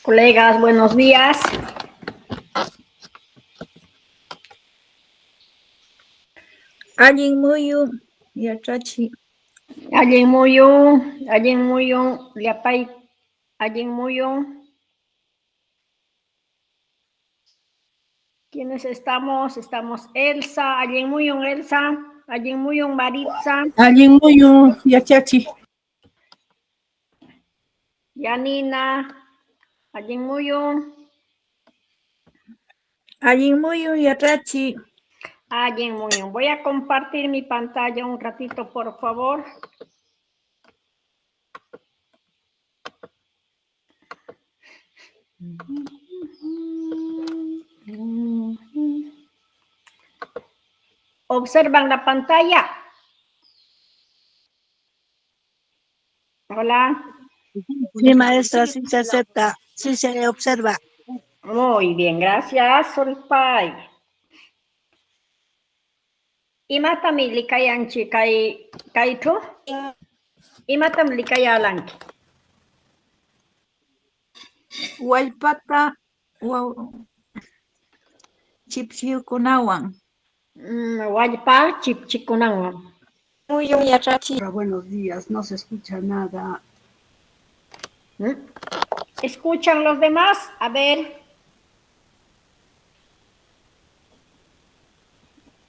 Colegas, buenos días. Allin muyu yachachi. Allin muyu, llapay, allin muyu. ¿Quiénes estamos? Estamos Elsa, allin muyu, Elsa, allin muyu, Maritza. Allin muyu yachachi. Yanina, allin muyu. Allin muyu yachachi. Allin muyu. Voy a compartir mi pantalla un ratito, por favor. ¿Observan la pantalla? Hola. Sí, maestra, sí se acepta, sí se observa. Muy bien, gracias, Solpay. Imatam likayanchi kaychu? Imatam likayalanki? Wallpata chipsiyukunawan. Wallpa chipchikunawan. Muyu yachachi. Buenos días, no se escucha nada. ¿Escuchan los demás? A ver.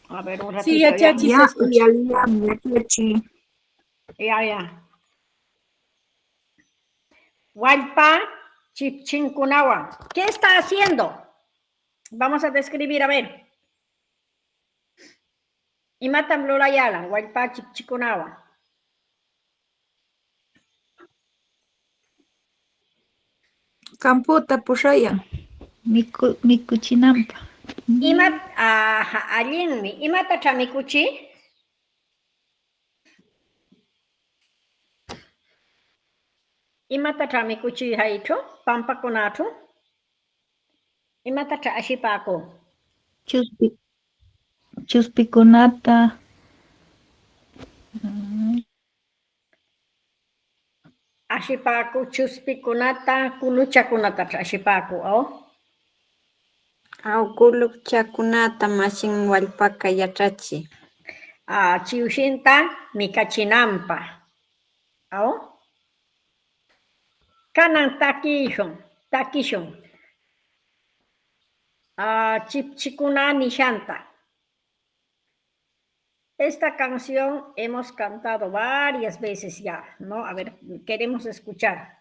A ver, un ratito. Sí, yachachi se escucha. Ya. Wallpa chipchinkunawan. ¿Qué está haciendo? Vamos a describir, a ver. Imatam lulayalan, wallpa chipchikunawan. Kamputa pushayan. Mikuchinampa. Allinmi. Imatacha mikuchi? Imatacha mikuchi haychu? Pampakunachu? Imatacha ashipaku? Chuspikunata. Ashipaku, chuspikunata, kuluchakunatacha ashipaku, ¿oh? Kuluchakunata mashin wallpaka yachachi. Chiushinta mikachinampa, ¿oh? Kanan takishun. Chipchikuna nishanta. Esta canción hemos cantado varias veces ya, ¿no? A ver, queremos escuchar.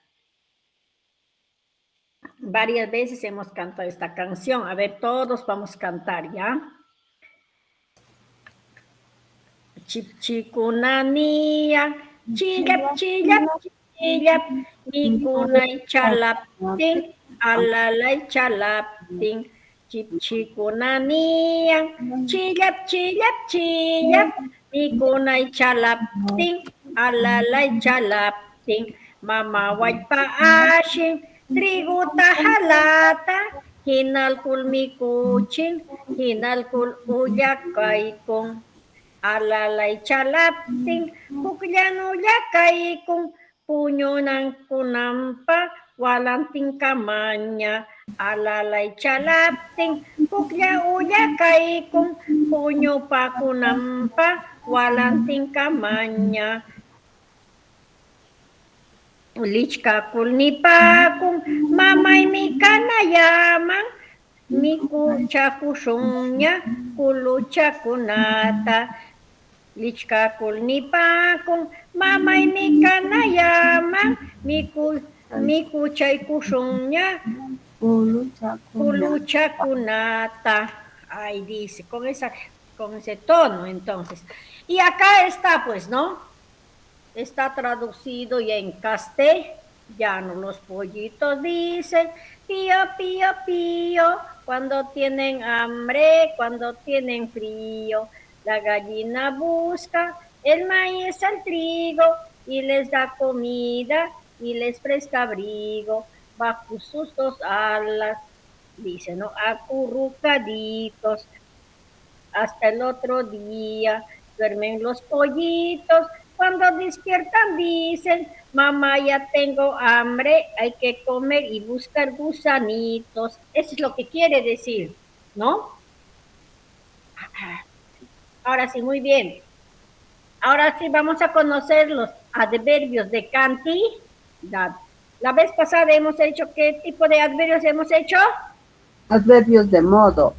Varias veces hemos cantado esta canción. A ver, todos vamos a cantar, ¿ya? Chipchikunania, chillap, mikunay chalapting, alalay chalapting. Chipchikunania, chillap, mikunay chalapting, alalay chalapting. Mama wallpa ashin, triguta halata, hinalkul mikuchin, hinalkul uyakaykun. Alalay chalapting, puklano yakaykun, puño ng kunampa, walang tingkamanya. Alalay chalapting, pukla uyakaykun, puño pa kunampa, walang tingkamanya. Lichka kulnipakun, mamay mi kanayaman, miku chakusunya, kuluchakunata. Lichka kulnipakun, mamay mi kanayaman, miku chaykusunya, kuluchakunata. Ahí dice, con ese tono entonces. Y acá está pues, ¿no? Está traducido ya en castellano. Los pollitos dicen pío, pío, pío, cuando tienen hambre, cuando tienen frío. La gallina busca el maíz al trigo y les da comida y les presta abrigo bajo sus dos alas, dicen, ¿no? Acurrucaditos. Hasta el otro día duermen los pollitos Cuando despiertan dicen, mamá, ya tengo hambre, hay que comer y buscar gusanitos. Eso es lo que quiere decir, ¿no? Ahora sí, muy bien. Ahora sí vamos a conocer los adverbios de cantidad. La vez pasada hemos hecho, ¿qué tipo de adverbios hemos hecho? Adverbios de modo.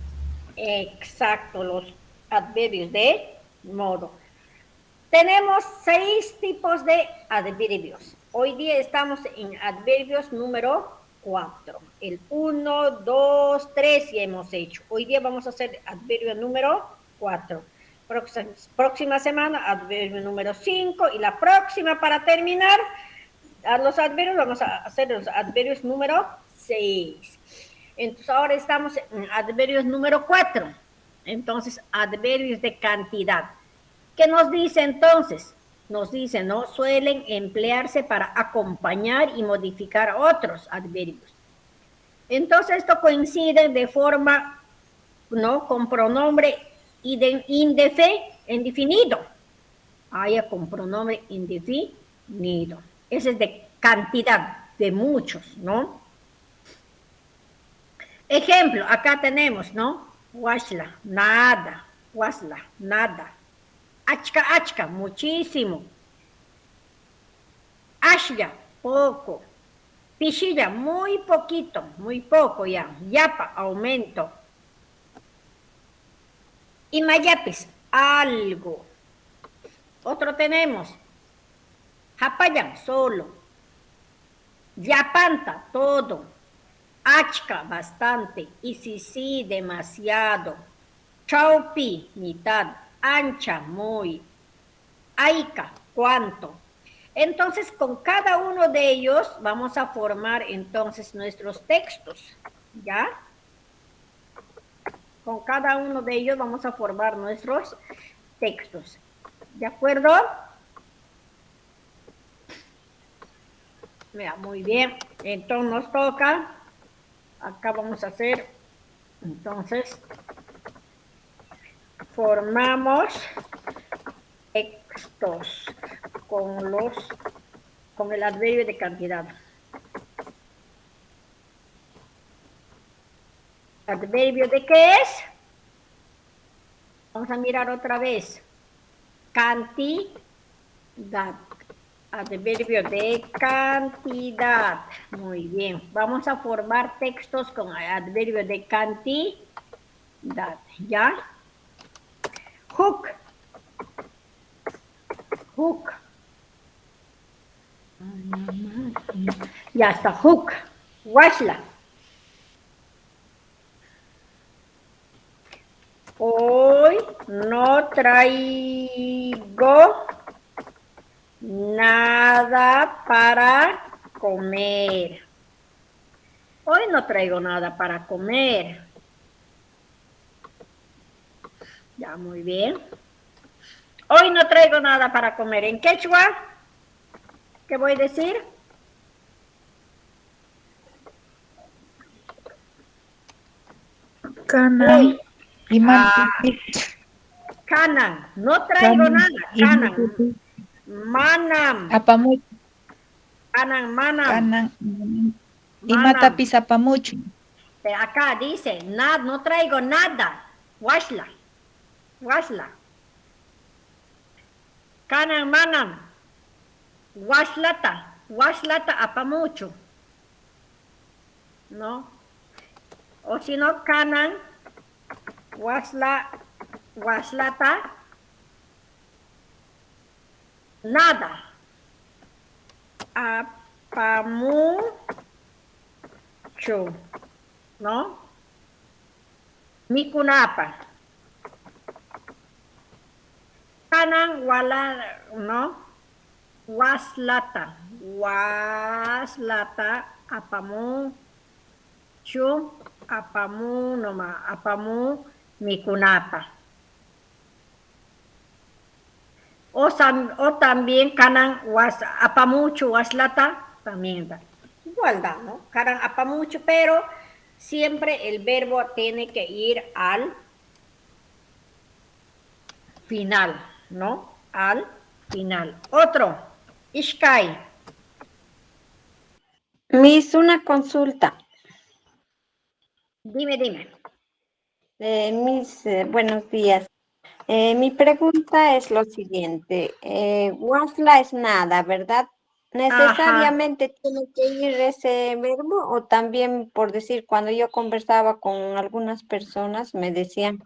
Exacto, los adverbios de modo. Tenemos 6 tipos de adverbios. Hoy día estamos en adverbios número 4. El 1, 2, 3 ya hemos hecho. Hoy día vamos a hacer adverbio número 4. Próxima semana, adverbio número 5. Y la próxima, para terminar, a los adverbios vamos a hacer los adverbios número 6. Entonces ahora estamos en adverbios número 4. Entonces, adverbios de cantidad. ¿Qué nos dice entonces? Nos dice, ¿no? Suelen emplearse para acompañar y modificar otros adverbios. Entonces, esto coincide de forma, ¿no? Con pronombre indefinido. Haya con pronombre indefinido. Ese es de cantidad, de muchos, ¿no? Ejemplo, acá tenemos, ¿no? Washla, nada. Wasla, nada. Achka, achka, muchísimo. Ashya, poco. Pishilla, muy poquito, muy poco ya. Yapa, aumento. Y mayapis, algo. Otro tenemos. Hapayan, solo. Yapanta, todo. Achka, bastante. Y sí, demasiado. Chaupi, mitad. Ancha, muy. Aika, cuánto. Entonces, con cada uno de ellos vamos a formar entonces nuestros textos, ¿ya? Con cada uno de ellos vamos a formar nuestros textos. ¿De acuerdo? Mira, muy bien. Entonces nos toca, acá vamos a hacer, entonces, formamos textos con el adverbio de cantidad. ¿Adverbio de qué es? Vamos a mirar otra vez. Cantidad. Adverbio de cantidad. Muy bien. Vamos a formar textos con adverbio de cantidad. ¿Ya? Hook. Hook. Ya está. Hook. Washla. Hoy no traigo nada para comer. Hoy no traigo nada para comer. Ya, muy bien. Hoy no traigo nada para comer. En quechua, ¿qué voy a decir? Kanan. Canan. No traigo nada. Canan. Manam. Apamuch. Canan, manam. Kanan. Imata pisapamucho. Acá dice, no traigo nada. Washla. Washla. Canan, manam. Washlata. Washlata apamucho. ¿No? O si no, canan. Waslata. Nada. Apamucho. ¿No? Mikunapa. Kanan wala, ¿no? Waslata. Waslata apamucho. Apamu mikunapa. O también kanan apamucho waslata también. Igualdad, ¿no? Kanan apamucho, pero siempre el verbo tiene que ir al final, ¿no? Al final. Otro, Ishkai. Miss, una consulta. Dime. Miss, buenos días. Mi pregunta es lo siguiente. Wasla es nada, ¿verdad? Ajá. ¿Necesariamente tiene que ir ese verbo o también, por decir, cuando yo conversaba con algunas personas, me decían,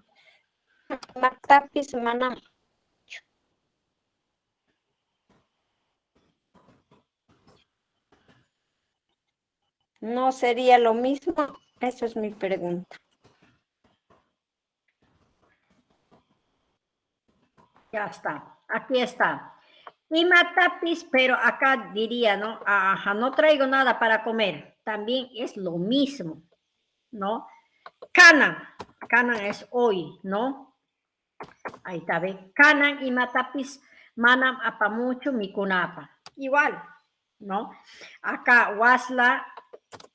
"Maktapis manam"? ¿No sería lo mismo? Eso es mi pregunta. Ya está. Aquí está. Y matapis, pero acá diría, ¿no? Ajá, no traigo nada para comer. También es lo mismo, ¿no? Canan. Canan es hoy, ¿no? Ahí está, ¿ve? Canan y matapis manam apamucho mikunapa. Igual, ¿no? Acá wasla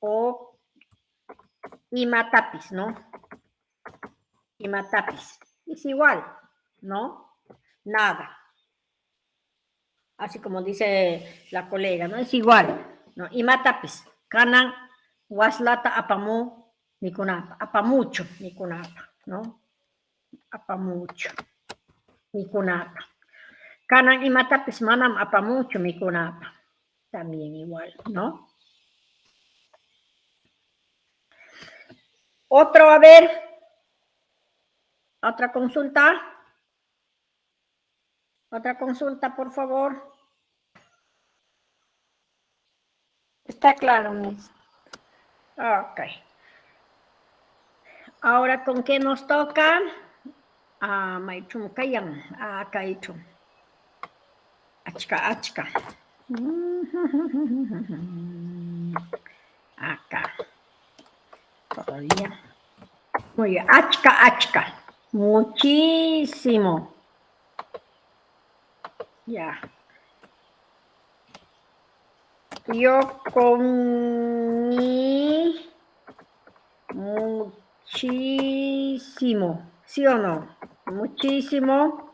o imatapis, ¿no? Imatapis. Es igual, ¿no? Nada. Así como dice la colega, ¿no? Es igual, ¿no? Imatapis. Canan waslata apamu mikunapa. Apamucho mikunapa, ¿no? Apamucho mikunapa. Canan imatapis manam apamucho mikunapa. También igual, ¿no? Otro, a ver. Otra consulta. Otra consulta, por favor. Está claro, Miss. Ok. Ahora, ¿con qué nos toca? Maichum kayan. Kaichum. Achka. Acá. Todavía. Muy bien. Achka. Muchísimo. Ya. Yo comí muchísimo. ¿Sí o no? Muchísimo.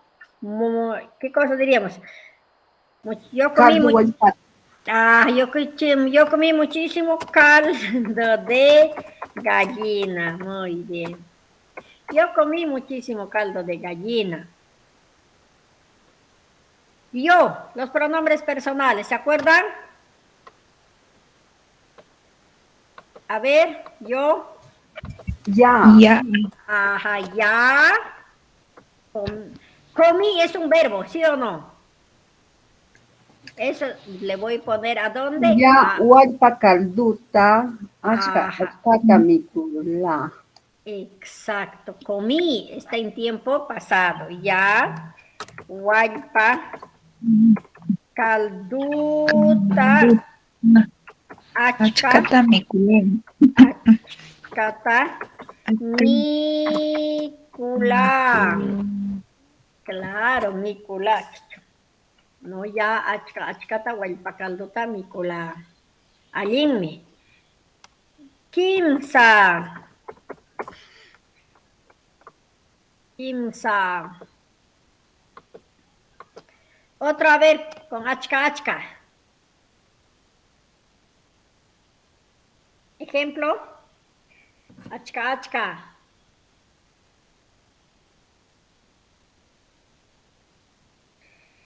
¿Qué cosa diríamos? Yo comí Caldo Huaypato. yo comí muchísimo caldo de gallina. Muy bien. Yo comí muchísimo caldo de gallina. Yo, los pronombres personales, ¿se acuerdan? A ver, yo, Ya. Ya. ajá, ya. Comí es un verbo, ¿sí o no? Eso le voy a poner a dónde. Ya Huaypa Calduta. Ajá, Ashkata Mikula. exacto. Comí está en tiempo pasado. Ya. Guaypa, calduta, achka, Achkata mikulen. achkata, mikula. Claro, mikula. No, ya achkata guaypa calduta mikula. Alinme. Kimsa. Kimsa. Otra vez con achka. Ejemplo. Achka.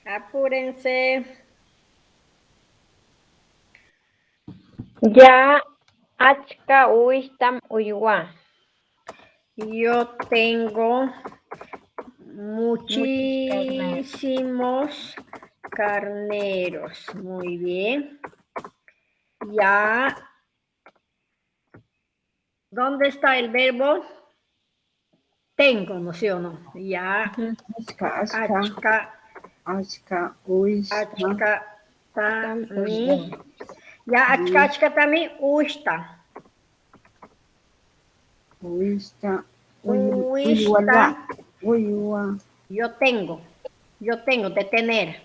Apúrense. Ya, achka uishtam uywa. Yo tengo Muchos carneros. muchísimos carneros. Muy bien. Ya. ¿Dónde está el verbo? Tengo, ¿no sí o no? Ya. Achka, Uishta. tami. Ya, achka tami, ushta. Uishta. Uishta. Uyualwa. Uyua. Yo tengo, de tener.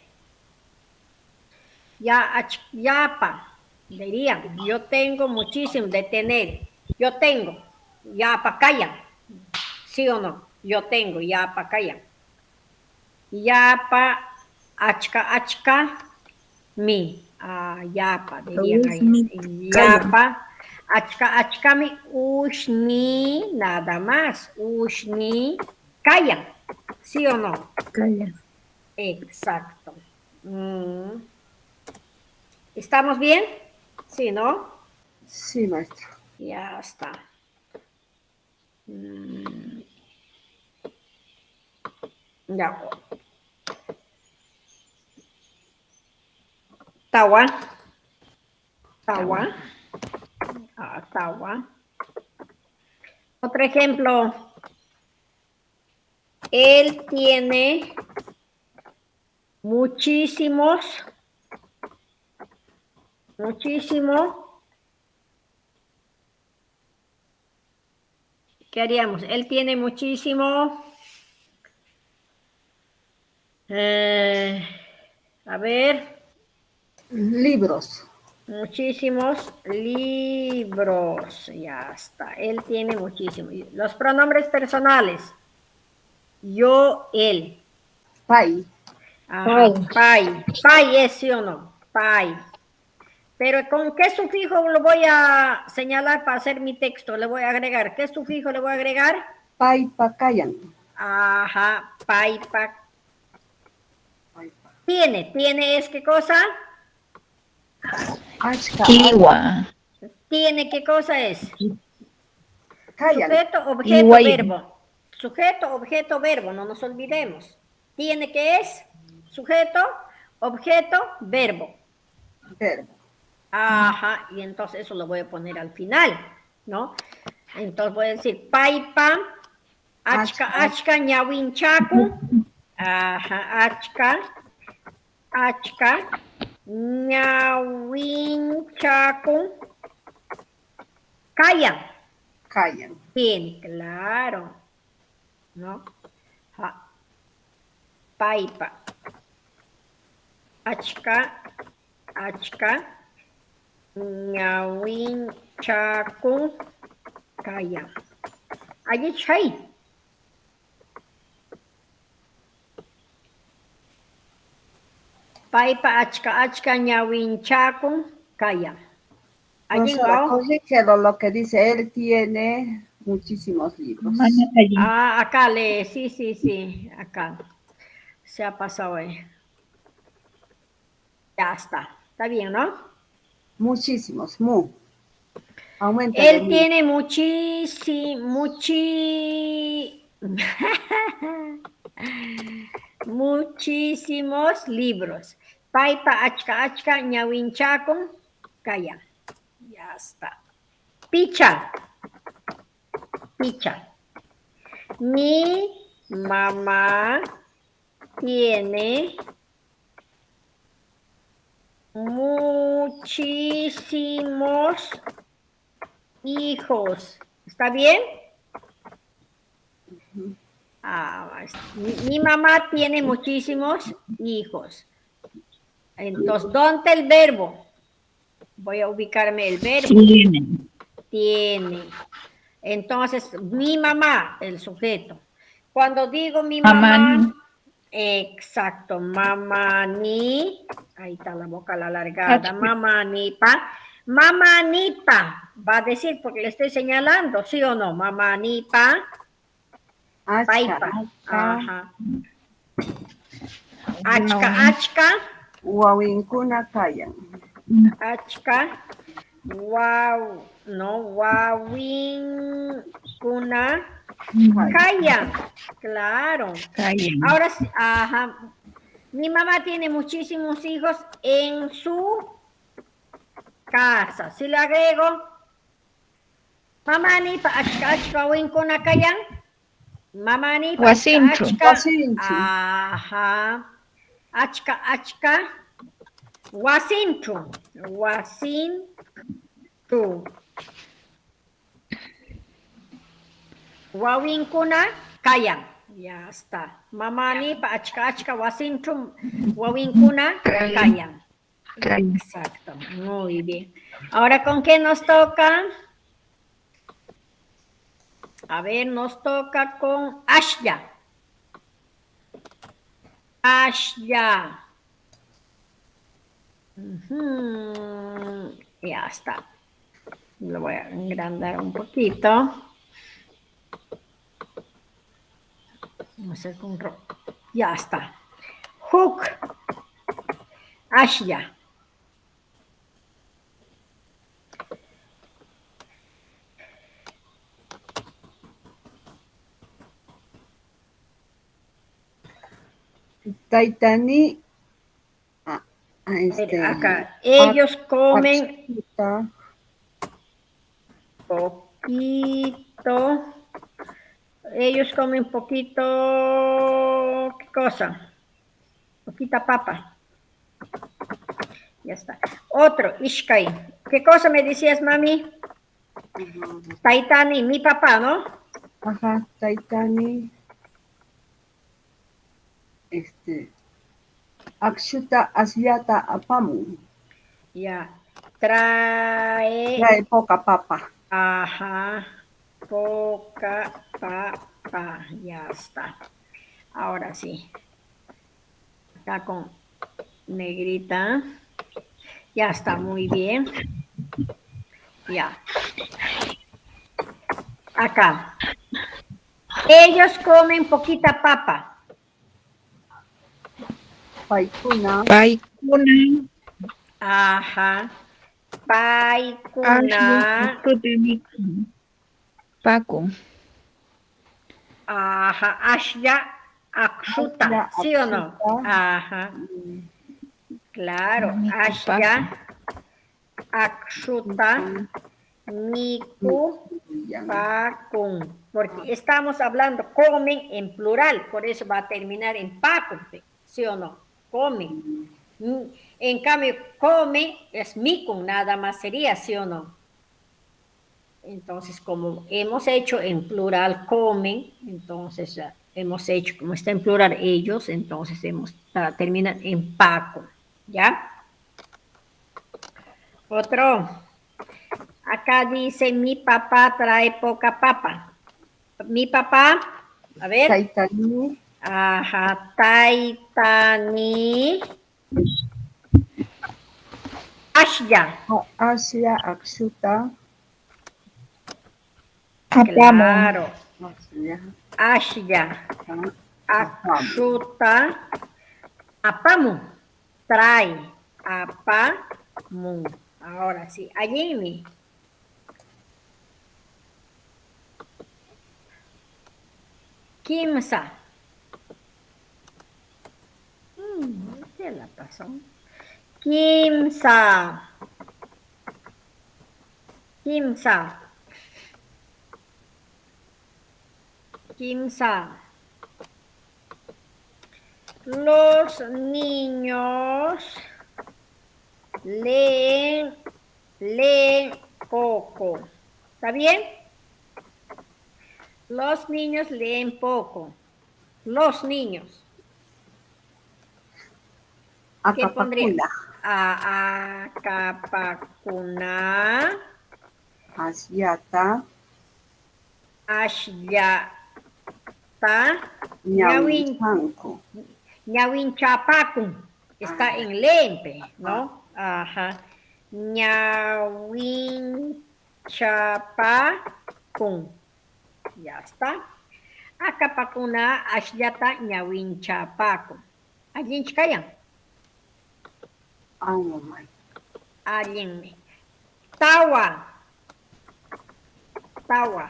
Ya, yapa, dirían, yo tengo muchísimo de tener. Yo tengo, yapa, callan. ¿Sí o no? Yo tengo, yapa, callan. Yapa, achka, mi. Yapa, dirían ahí. Ushmi, kaya. Yapa, achka, mi, ushni, nada más. Ushni, kaya. ¿Sí o no? Kaya. Exacto. ¿Estamos bien? Sí, ¿no? Sí, maestra. Ya está. Ya. Tawa. Tawa. Otro ejemplo. Él tiene muchísimo. ¿Qué haríamos? Él tiene muchísimo. A ver. Libros. Muchísimos libros. Ya está. Él tiene muchísimos. Los pronombres personales. Yo, él. Pai. Ajá. Pai. Pai es, ¿sí o no? Pai. Pero ¿con qué sufijo lo voy a señalar para hacer mi texto? Le voy a agregar. ¿Qué sufijo le voy a agregar? Pai pakayan. Ajá. Pai, pa. Tiene es qué cosa? Achka. Iwa. Tiene qué cosa es? Kayan. Sujeto, objeto, Igual. verbo. Sujeto, objeto, verbo, no nos olvidemos. ¿Tiene qué es? Sujeto, objeto, verbo. Verbo. Ajá, y entonces eso lo voy a poner al final, ¿no? Entonces voy a decir paipa, achka, ñawinchaku. Ajá, achka, ñawinchaku. Kayan. Bien, claro, ¿no? Paipa. Achka, ñawinchaku, kaya. Allí chay. Paipa, achka, ñawinchaku, kaya. Allí Profesora, no. corrígelo lo que dice. Él tiene muchísimos libros. Acá lee, sí, acá. Se ha pasado ahí. Ya está. Está bien, ¿no? Muchísimos. Aumenta Él tiene muchísimos libros. Paipa, achka, ñawinchakun, kaya. Ya está. Picha. Mi mamá tiene muchísimos hijos. ¿Está bien? Mi mamá tiene muchísimos hijos. Entonces, ¿dónde el verbo? Voy a ubicarme el verbo. Tiene. Entonces, mi mamá, el sujeto. Cuando digo mi mamá, exacto, mamá ni, ahí está la boca la alargada, mamá ni pa. Mamá ni pa, va a decir porque le estoy señalando, ¿sí o no? Mamá ni pa. Paipa. Ajá. Achka. Wawinkuna kayan. Achka. Wow. No, wawinkuna kayan. Claro. Ahora sí, ajá. Mi mamá tiene muchísimos hijos en su casa. Si le agrego, mamá ni pa achka, wawinkuna kayan. Mamani, achka, ajá, achka, wasintu, wawinkuna, kayan, ya está. Mamani, achka, wasintu, wawinkuna, kayan. Exacto, muy bien. Ahora, ¿con qué nos toca? A ver, nos toca con Ashya. Ashya. Ya está. Lo voy a agrandar un poquito. Vamos a hacer con ya está. Hook. Ashya. Taitani, Acá, ellos comen Akshita, poquito. Ellos comen poquito. ¿Qué cosa? Poquita papa. Ya está. Otro, Ishkai. ¿Qué cosa me decías, mami? Taitani, mi papá, ¿no? ajá, Taitani, Akshuta Asyata Apamu. Ya. Trae. Trae poca papa. Ajá. Poca papa. Ya está. Ahora sí. Acá con negrita. Ya está muy bien. Ya. Acá. Ellos comen poquita papa. Paikuna, Paikuna, Ajá. Paikuna. Paco. Ajá. Ashya. Akshuta. Ashya, ¿Sí o no? Akshuta. Ajá. Claro. Miku, Ashya. Akshuta. Miku. Pakun. Porque estamos hablando comen en plural. Por eso va a terminar en pakun. ¿Sí o no? Comen. En cambio, come es mikun, nada más sería, ¿sí o no? Entonces, como hemos hecho en plural comen, entonces hemos hecho, como está en plural ellos, entonces terminan en paco, ¿ya? Otro. Acá dice, mi papá trae poca papa. Mi papá, a ver. Taitani, Ajá, Taitani. Ashya. Asya, Akshuta, Claro. Asya, Ashya. Akshuta. Apamu. Trae. Apamu. Ahora sí. Allí. Kimsa. ¿Qué la pasó? Kimsa. Kimsa. Kimsa. Los niños leen poco. ¿Está bien? Los niños leen poco. Los niños. ¿Qué pondría? Akapakuna. Asyata, Ashyata. Ñawintanko. Ñawinchapakun. Está en lempe, ¿no? Ajá. Ñawinchapakun. Ya está. Akapakuna ashyata ñawinchapakun. Allí cayan. Allí. Tawa. Tawa.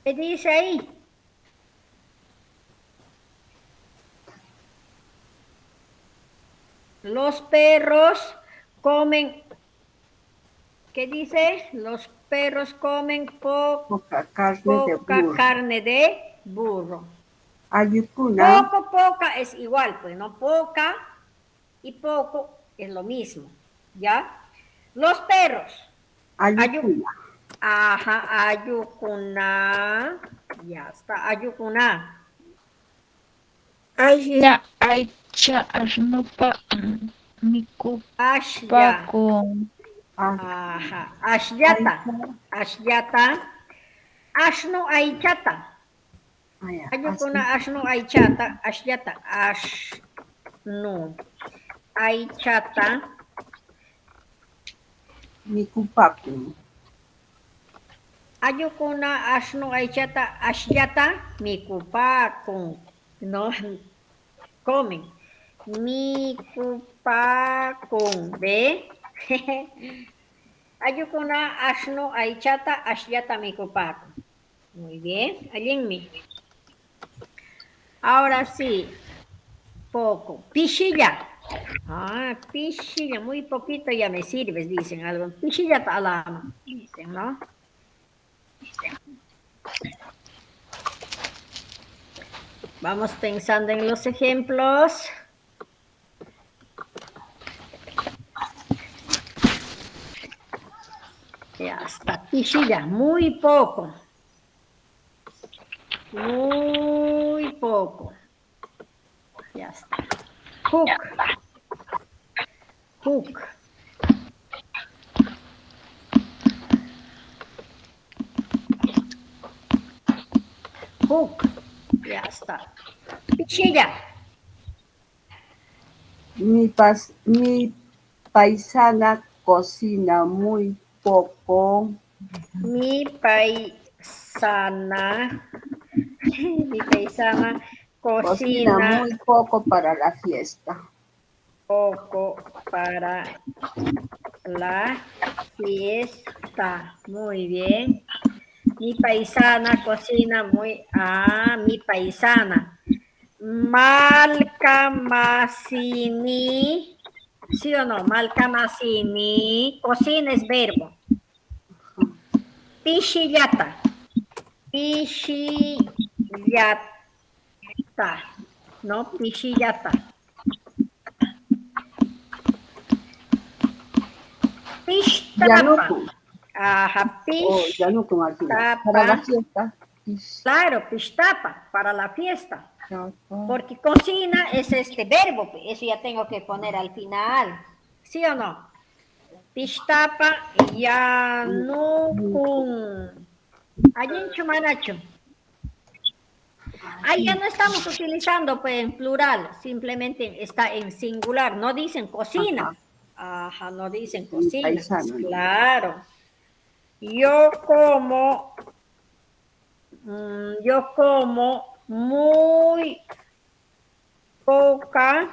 ¿Qué dice ahí? Los perros comen. ¿Qué dice? Los perros comen Poca carne de poca burro. carne de burro. Ayukuna, Poca es igual, pues no poca y poco es lo mismo, ¿ya? Los perros. Ayukuna. Ajá, ayukuna. Ya está, ayukuna. Ashya, Aycha ashnupa mikupa Ashya. con Ajá. Ashyata. Ashyata. Ashno aychata. Ayukuna ashno aychata. Ashyata. Ashno aychata. Mikupaku. Ayukuna ashno aychata. Ashyata. Mikupakun. No, comen. Mikupakun. ¿Ve? Ayukuna ashno aychata. Ashyata mikupakun. Muy bien. Allenme. Ahora sí. Poco. Pichilla. Ah, pichilla. Muy poquito ya me sirves, dicen algo. Pichilla talama. Dicen, ¿no? Vamos pensando en los ejemplos. Ya está. Pichilla. Muy poco. Muy poco. Ya está. Hook. Hook. Hook. Ya está. Pichilla. Mi paisana cocina muy poco. Mi paisana Cocina cocina muy poco para la fiesta. poco para la fiesta. Muy bien. Mi paisana cocina muy... Ah, mi paisana. Malcamasini. ¿Sí o no? Malcamasini. Cocina es verbo. Pichillata. Pichillata. No, pichillata. Pishtapa. Yanuku. Ajá, Oh, Yanuku Martina. pishtapa. Para la fiesta. Claro, pishtapa, para la fiesta. Pishtapa. Porque cocina es este verbo, eso ya tengo que poner al final. ¿Sí o no? Pishtapa yanukun. Allí en Chumanacho. Ahí ya no estamos utilizando pues, en plural, simplemente está en singular, no dicen cocina. Ajá, no dicen cocina. Paisano, ¿no? Claro. Yo como muy poca,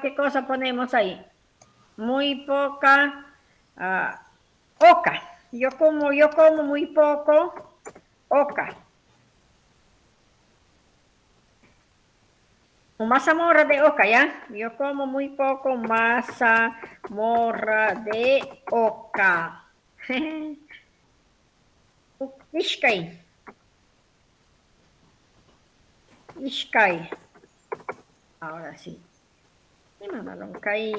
¿qué cosa ponemos ahí? Muy poca, oca. Yo como muy poco, oca. Mazamorra de oca, ¿ya? Yo como muy poco mazamorra de oca. Ishkai. Ishkai. Ahora sí.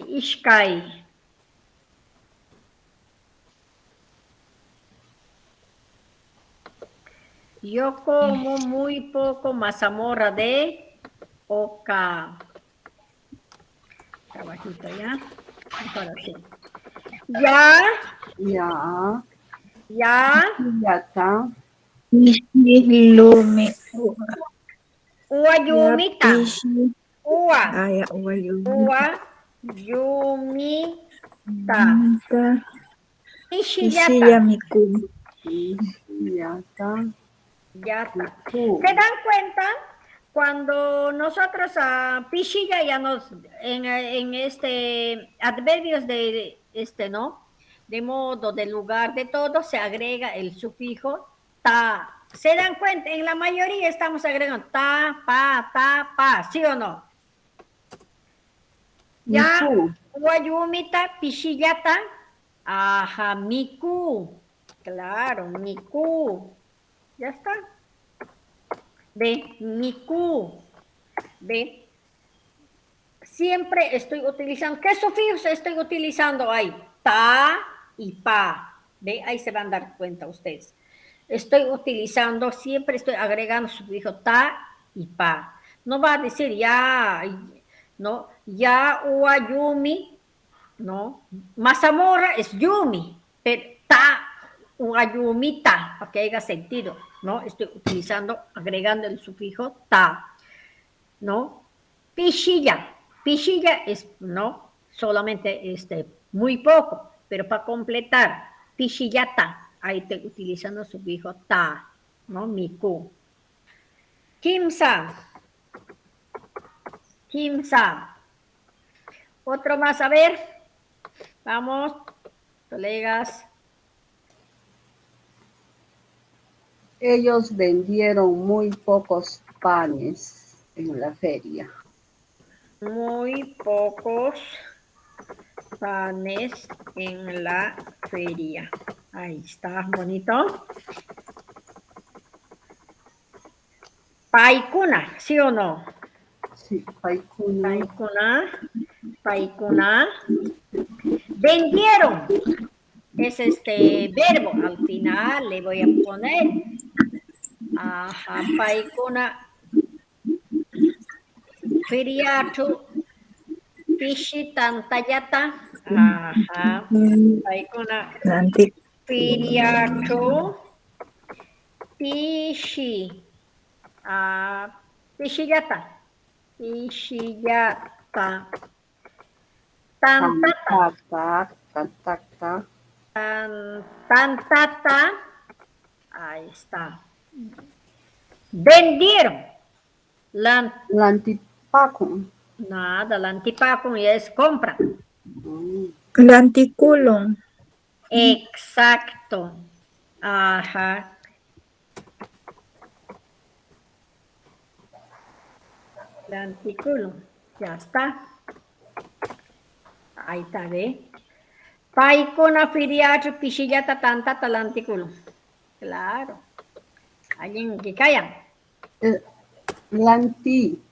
Ishkai. Yo como muy poco mazamorra de oca. Trabajito, ¿ya? Ahora sí. Ya. Ya está. Lume. Uayumita. Ua. Ya, uwayumi. Uayumita. Ishilla Ishillata. miku. Ya está. Ya está. ¿Se dan cuenta? Cuando nosotros a pichilla ya nos en este adverbios de este, ¿no? De modo, de lugar, de todo, se agrega el sufijo ta. ¿Se dan cuenta? En la mayoría estamos agregando ta, pa, ¿sí o no? Ya, guayumita, pichillata, ajá, miku, claro, miku, ya está. Ve, miku, ve. Siempre estoy utilizando, ¿qué sufijos estoy utilizando ahí? Ta y pa, ve, ahí se van a dar cuenta ustedes. Estoy utilizando, siempre estoy agregando sufijo ta y pa. No va a decir ya, no, ya Uayumi, no. Mazamorra es Yumi, pero ta, Uayumi ta, para que haya sentido, ¿no? Estoy utilizando, agregando el sufijo ta, ¿no? Pichilla, pichilla es, ¿no? Solamente muy poco, pero para completar, pichillata, ahí estoy utilizando el sufijo ta, ¿no? Miku. Kimsa, Kimsa. Otro más, a ver. Vamos, colegas. Ellos vendieron muy pocos panes en la feria. Muy pocos panes en la feria. Ahí está, bonito. Paikuna, ¿sí o no? Sí, paikuna. Paikuna, paikuna. Vendieron. Es verbo. Al final le voy a poner. Ajá, paikuna. Feriatu. Pishi tantayata. Ajá. Paikuna. Nanti. Feriatu. Pishi. Pishiyata. Pishiyata. Tantata. Tantata. Tantata. Ahí está. Vendieron. Lantipacum. Nada, lantipacum es compra. Lanticulum. Exacto. Ajá. Lanticulum. Ya está. Ahí está, ¿ve? Paikona firiacho pichillata tantata lanticulum. Claro. Alguien que callan. Lanti.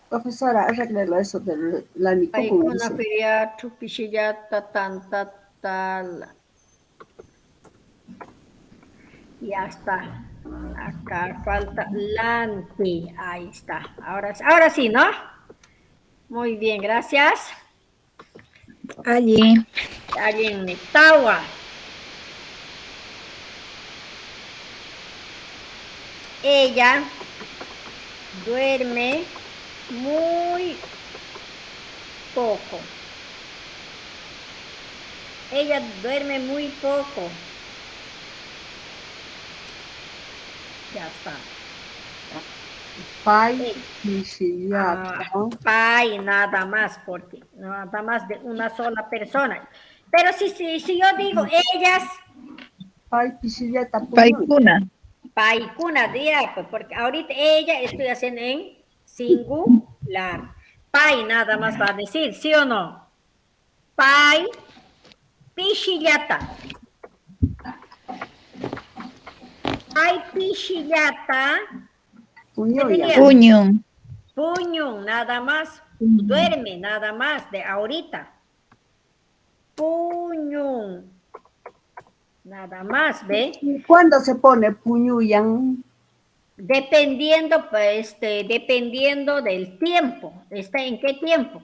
Profesora, arréglelo eso del lanicucum. Paikona firiacho pichillata tantata. Ya está. Acá falta lanti. Ahí está. Ahora sí, ¿no? Muy bien, gracias. Allí. Alguien me tawa. Ella duerme muy poco. Ella duerme muy poco. Ya está. Pai, pichillata. Pai, nada más, porque nada más de una sola persona. Pero si yo digo ellas, Pai, pichillata. Paikuna. paikuna, diga, pues, porque ahorita ella estoy haciendo en singular. Pai nada más va a decir, ¿sí o no? Pai, pichillata. Pai, pichillata. Puño. Puño, nada más. Duerme, nada más, de ahorita. Puño. Nada más, ¿ve? ¿Y cuándo se pone puñuyan? Dependiendo, pues, dependiendo del tiempo. ¿Está en qué tiempo?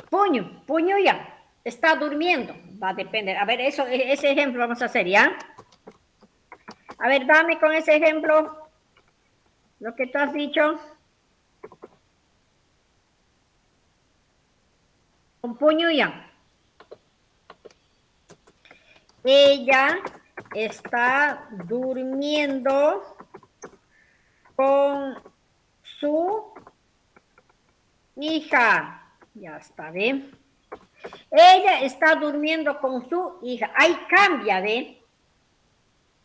Puño ya. Está durmiendo. Va a depender. A ver, ese ejemplo vamos a hacer, ¿ya? A ver, dame con ese ejemplo lo que tú has dicho. Con puño ya. Ella está durmiendo con su hija. Ya está, ¿ve? Ella está durmiendo con su hija. Ahí cambia, ¿ve?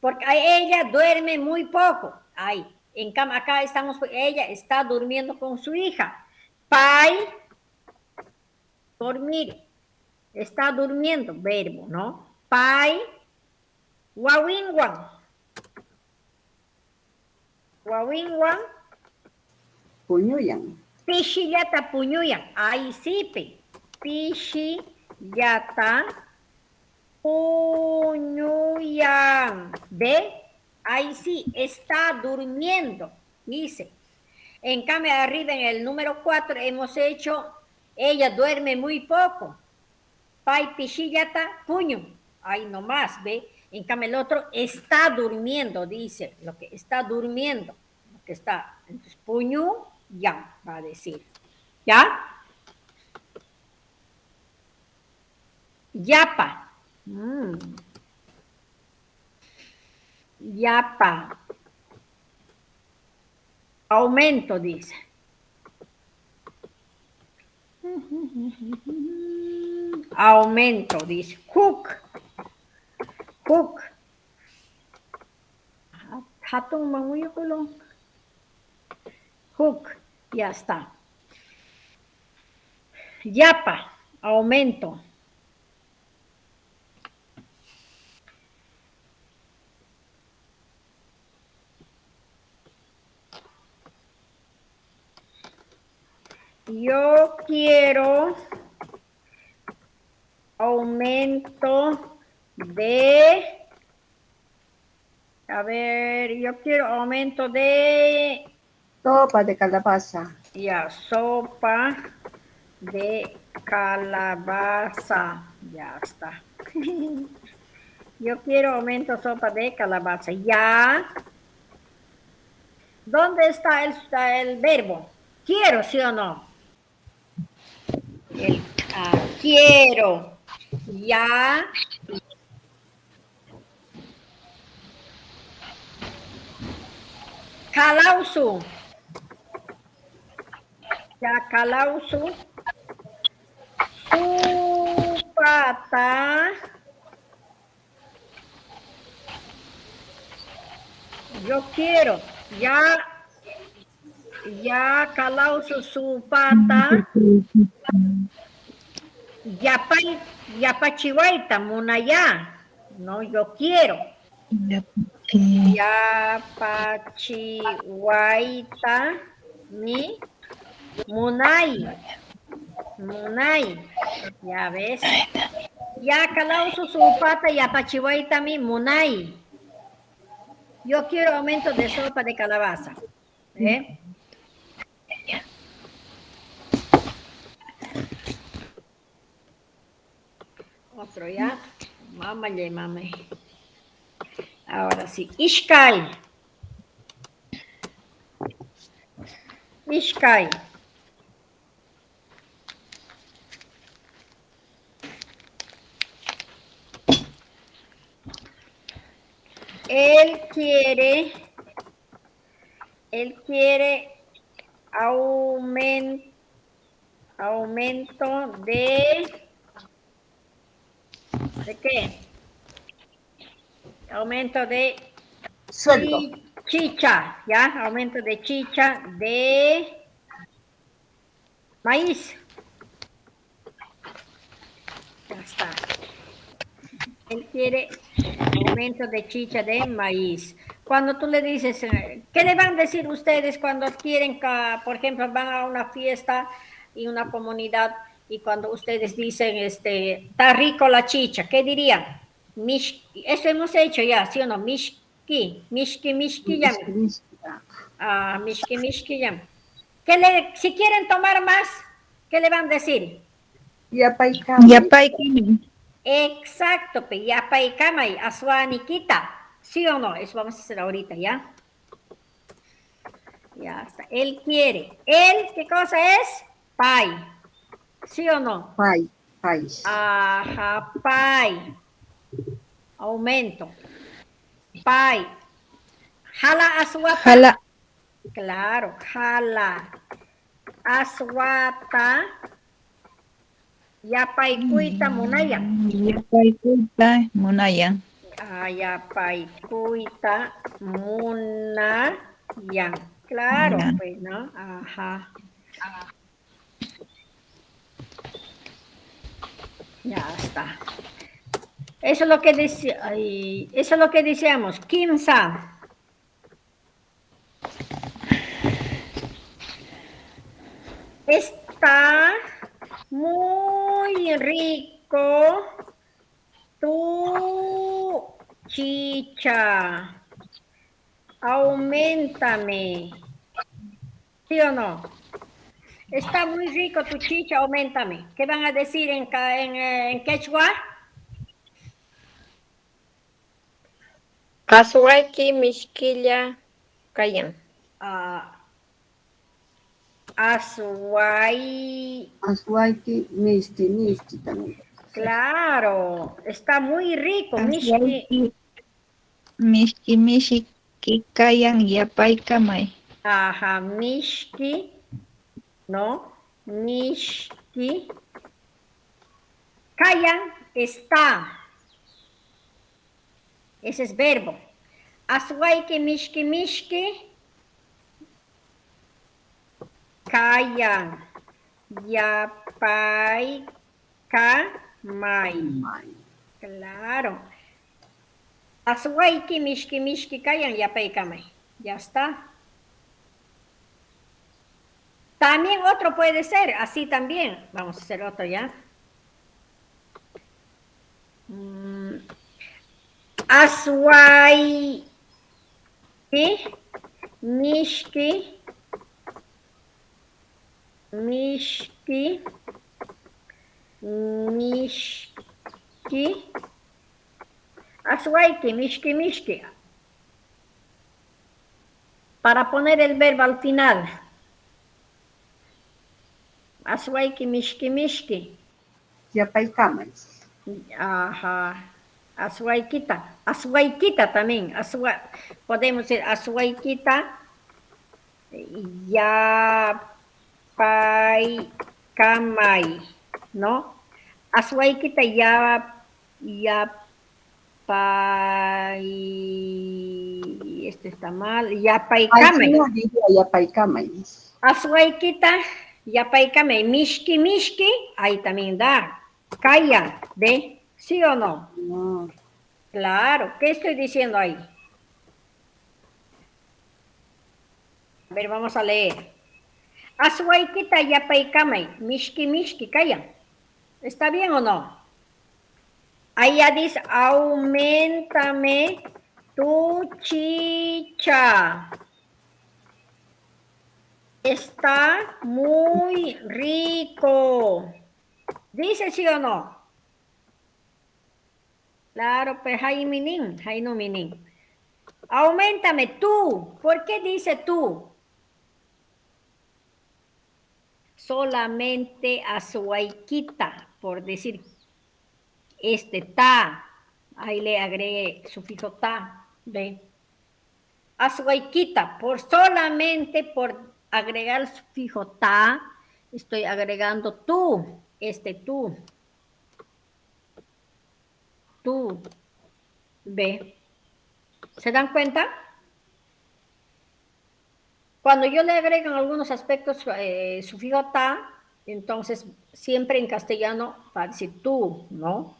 Porque ella duerme muy poco. Ahí. En cambio, acá estamos, ella está durmiendo con su hija. Pai, dormir. Está durmiendo, verbo, ¿no? Pai, wawinwan. Wawinwan. Puñuyan. Pichillata puñuyan. Ahí sí, pe. Pichillata Puñuyan. ¿Ve? Ahí sí, está durmiendo, dice. En cambio, arriba en el número 4 hemos hecho, ella duerme muy poco. Pai pichillata, puño. Ahí nomás, ¿ve? En cambio, el otro está durmiendo, dice, lo que está durmiendo, lo que está. Entonces, puño, ya, va a decir. ¿Ya? Yapa. Yapa. Aumento, dice. Aumento, dice. Hook. Hook. Hatun manguyo kulong. Hook. Ya está. Yapa. Aumento. Yo quiero aumento de, a ver, yo quiero aumento de, Sopa de calabaza. ya, sopa de calabaza, ya está. Yo quiero aumento sopa de calabaza, ya. ¿Dónde está el verbo? Quiero, ¿sí o no? Quiero. Ya. Calausu. Ya, calausu. Supata. Yo quiero. Ya, calausu supata. Yapachihuaita, munaya. No, yo quiero. Yapachihuaita, mi munay. Munay. Ya ves. Ya calausu supata, yapachihuaita, mi munay. Yo quiero aumento de sopa de calabaza. ¿Eh? Otro ya. Mámale, mame. Ahora sí. Ishkai. Ishkai. Él quiere aumento ¿de qué? Aumento de Sueldo. chicha, ¿ya? Aumento de chicha de maíz. Ya está. Él quiere aumento de chicha de maíz. Cuando tú le dices, ¿qué le van a decir ustedes cuando quieren, por ejemplo, van a una fiesta y una comunidad y cuando ustedes dicen, está rico la chicha, ¿qué dirían? Mishki. Eso hemos hecho ya, ¿sí o no? Mishki, ya. Mishki, ya. Si quieren tomar más, ¿qué le van a decir? Yapaykami. Exacto, yapay kamay, aswanikita. ¿Sí o no? Eso vamos a hacer ahorita, ¿ya? Ya está. Él quiere. ¿Él qué cosa es? Pai. ¿Sí o no? Pai. Ajá, pai. Aumento. Pai. Jala aswata. Jala. Claro, jala. Aswata. Yapaikuita munaya. Yapaykuyta munaya. Yapaikuita munayan. Claro, Ya. pues, ¿no? Ajá. Ya está. Eso es lo que eso es lo que decíamos. Kim-san. Está muy rico tu chicha. Aumentame. ¿Sí o no? Está muy rico tu chicha, aumentame. ¿Qué van a decir en quechua? Azuaki, mishkilla, kayan. Azuay. Aswaki, misti también. Claro, está muy rico. Mishki. Aswayki mishki kayan yapaykamay. Ajá, mishki. ¿No? Mishki. Kayan está. Ese es verbo. Aswaiki, mishki. Kayan. Yapay. Kamay. Claro. Aswaiki, mishki, kayan, yapay, kamay. Ya está. También otro puede ser, así también. Vamos a hacer otro ya. Aswai. Mishki. Aswaiki, mishki. Para poner el verbo al final. Aswaiki, mishki. Yapaykamay. Ajá. Aswaikita también. Podemos decir aswaikita. Yapaykamay. ¿No? Aswaikita este está mal. Yapaykamay. Yapaykamay. Aswaikita, yapaykamay. Mishki. Ahí también da. Kaya, ¿ve? ¿Sí o no? No. Claro. ¿Qué estoy diciendo ahí? A ver, vamos a leer. Aswaikita, yapaykamay. Mishki, kaya. ¿Está bien o no? Ahí ya dice, aumentame tu chicha. Está muy rico. ¿Dice sí o no? Claro, pues hay no minin. Aumentame tú. ¿Por qué dice tú? Solamente Aswaikita, por decir ta. Ahí le agregué sufijo ta. ¿Ve? Aswaikita, solamente por agregar el sufijo ta, estoy agregando tú, tú. Tú. ¿Ve? ¿Se dan cuenta? Cuando yo le agrego en algunos aspectos sufijo ta, entonces siempre en castellano va a decir tú, ¿no?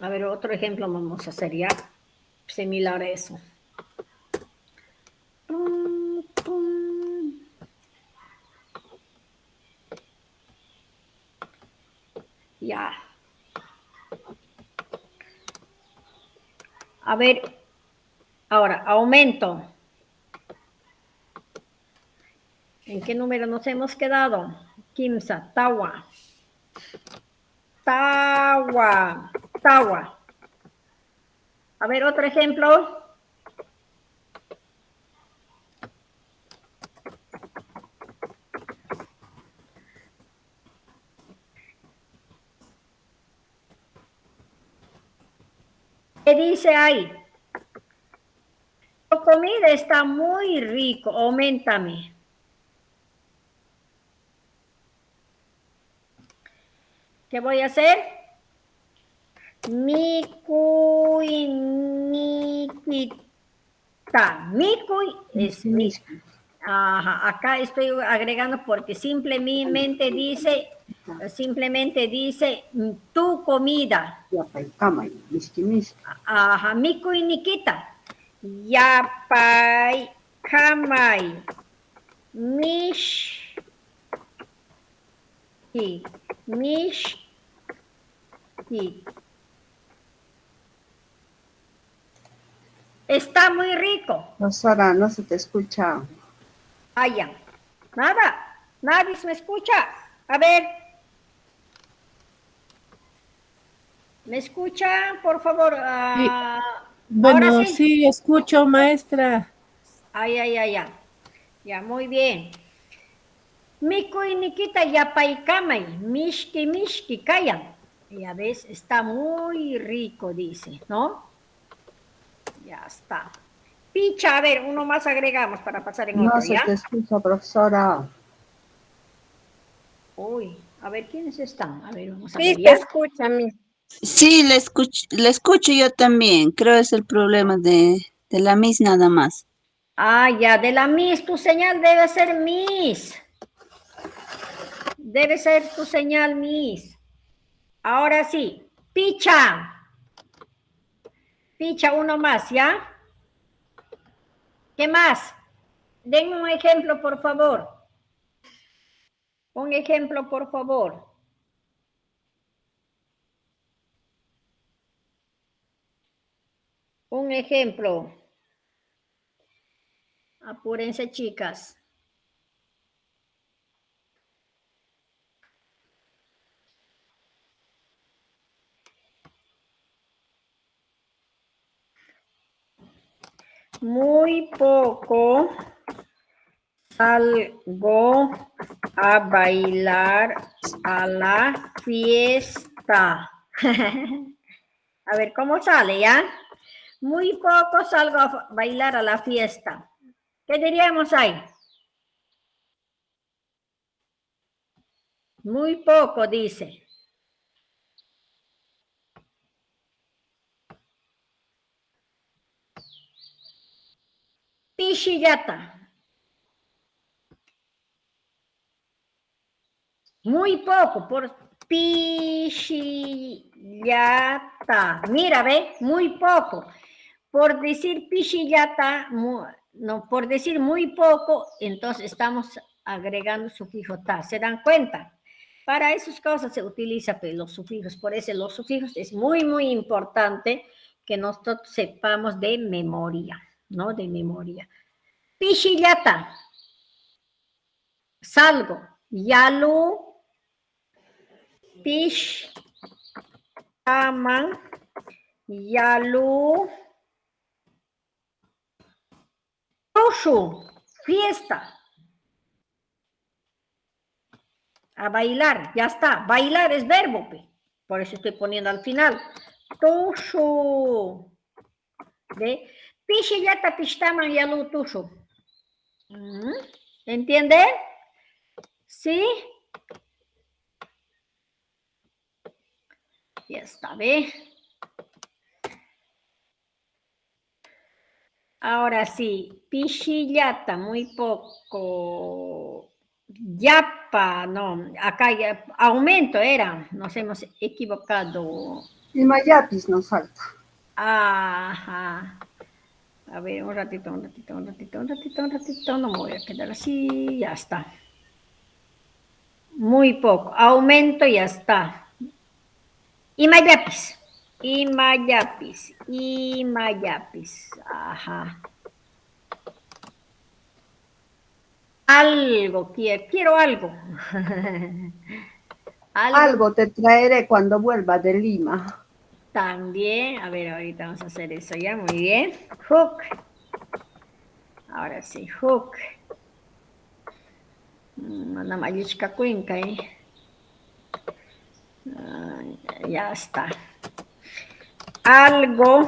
A ver, otro ejemplo vamos a hacer ya similar a eso. Ya. A ver, ahora, aumento. ¿En qué número nos hemos quedado? Kimsa, tawa. Tawa. A ver, otro ejemplo. ¿Qué dice ahí? Tu comida está muy rico, aumentame. ¿Qué voy a hacer? Mikuy nikita. Mikuy es ajá, acá estoy agregando porque simplemente dice tu comida. Yapaykamay. Miski. Ajá, mikuy nikita. Yapaykamay. Mishki. Está muy rico. Profesora, no se te escucha. Allá. Nada. Nadie me escucha. A ver. ¿Me escuchan, por favor? Sí. Ahora Bueno, sí. sí, escucho, maestra. Ya. Ya, muy bien. Mikuy Nikita yapaykamay, mishki kayan. Ya ves, está muy rico, dice, ¿no? Ya está. Picha, a ver, uno más agregamos para pasar en No otro, se ¿ya? te escucha, profesora. Uy, a ver, ¿quiénes están? A ver, vamos a Sí, ver, te ¿ya? escucha, mi. Sí, le escucho yo también. Creo es el problema de la Miss nada más. Ah, ya, de la Miss, tu señal debe ser Miss. Debe ser tu señal Miss. Ahora sí, picha. Picha, uno más, ¿ya? ¿Qué más? Denme un ejemplo, por favor. Un ejemplo, por favor. Un ejemplo. Apúrense, chicas. Muy poco salgo a bailar a la fiesta. A ver, ¿cómo sale ya? Muy poco salgo a bailar a la fiesta. ¿Qué diríamos ahí? Muy poco, dice. Pichillata. Muy poco, por pichillata. Mira, ve, muy poco. Por decir pichillata, no, por decir muy poco, entonces estamos agregando sufijo ta. ¿Se dan cuenta? Para esas cosas se utiliza los sufijos. Por eso los sufijos es muy importante que nosotros sepamos de memoria, ¿no? De memoria. Pichillata. Salgo. Yalu. Pish. Taman. Yalu. Toshu. Fiesta. A bailar, ya está. Bailar es verbo, por eso estoy poniendo al final. Tushu. ¿Ve? Pishillata pishtaman yalu tushu. ¿Entiende? ¿Sí? Ya está, ¿ve? Ahora sí, pishillata, muy poco. Yapa, no, acá ya, aumento era, nos hemos equivocado. Y Mayapis nos falta. Ajá. A ver, un ratito, no me voy a quedar así, ya está. Muy poco, aumento, ya está. Imayapis, ajá. Algo, quiero algo. Algo te traeré cuando vuelva de Lima. También, a ver, ahorita vamos a hacer eso ya, muy bien. Hook. Ahora sí, hook. Mana mallishka cuenca, ya está. Algo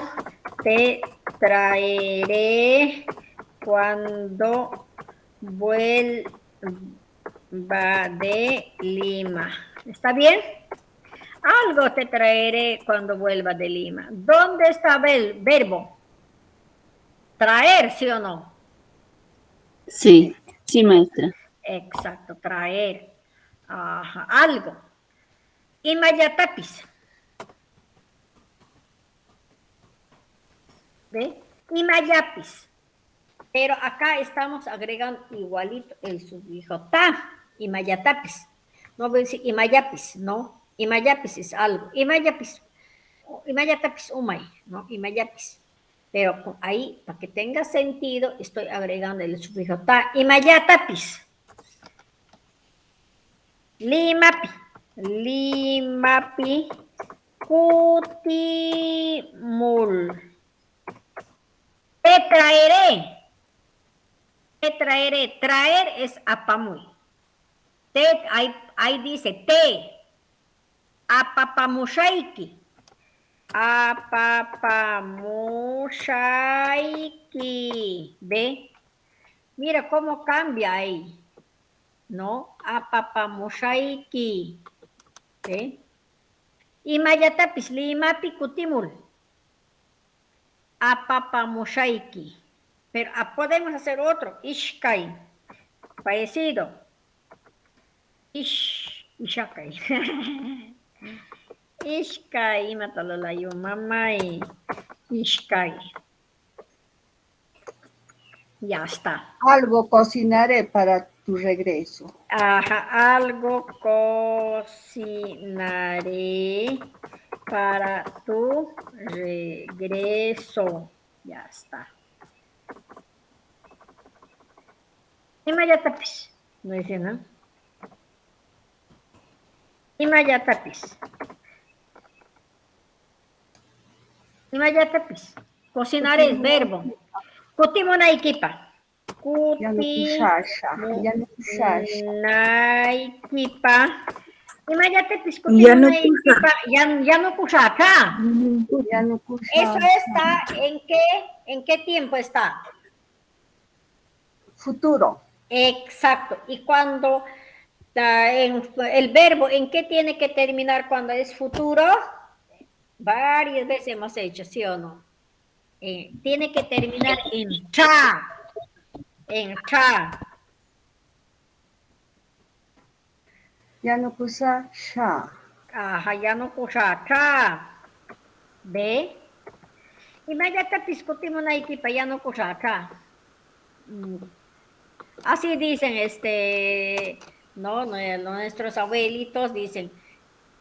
te traeré cuando vuelva de Lima. ¿Está bien? Algo te traeré cuando vuelva de Lima. ¿Dónde está el verbo? Traer, ¿sí o no? Sí, sí, maestra. Exacto, traer. Ajá, algo. Imayatapis. ¿Ve? Imayapis. Pero acá estamos agregando igualito el sufijo ta, imayatapis. No voy a decir imayapis, no. Imayapis es algo. Imayapis umay, ¿no? Imayapis. Pero ahí, para que tenga sentido, estoy agregando el sufijo ta. Imayatapis. Limapi. Limapi. Kutimul. Te traeré. Te traeré. Traer es apamuy. Te, ahí dice te. Apapamushaiki. Apapamushaiki. ¿Ve? Mira cómo cambia ahí. ¿No? Apapamushaiki. ¿Ve? Imayatapis limapi kutimul. Apapamushaiki. Pero podemos hacer otro. Ishkai. Parecido. Ishakai. Ishkai. Matalolayo mamay. Ishkai. Ya está. Algo cocinaré para tu regreso. Ajá, algo cocinaré para tu regreso. Ya está. Imayatapis. No dice, ¿no? Imayatapis. Imayatapis. Cocinaré es verbo. Kutimuna ikipa. Yanukushasha. Yanukushasha. Naikipa. Imayatapis kutimuna ikipa. Yanukushaka. Yanukushasha. Eso está ¿en qué tiempo está? Futuro. Exacto. Y cuando el verbo, ¿en qué tiene que terminar cuando es futuro? Varias veces hemos hecho, ¿sí o no? Tiene que terminar en cha. En cha. Yanukushasha. Ajá, ya no kusha cha. ¿Ve? Imayatapis kutimuna ikipa ya no kusha cha. Así dicen, no, nuestros abuelitos dicen,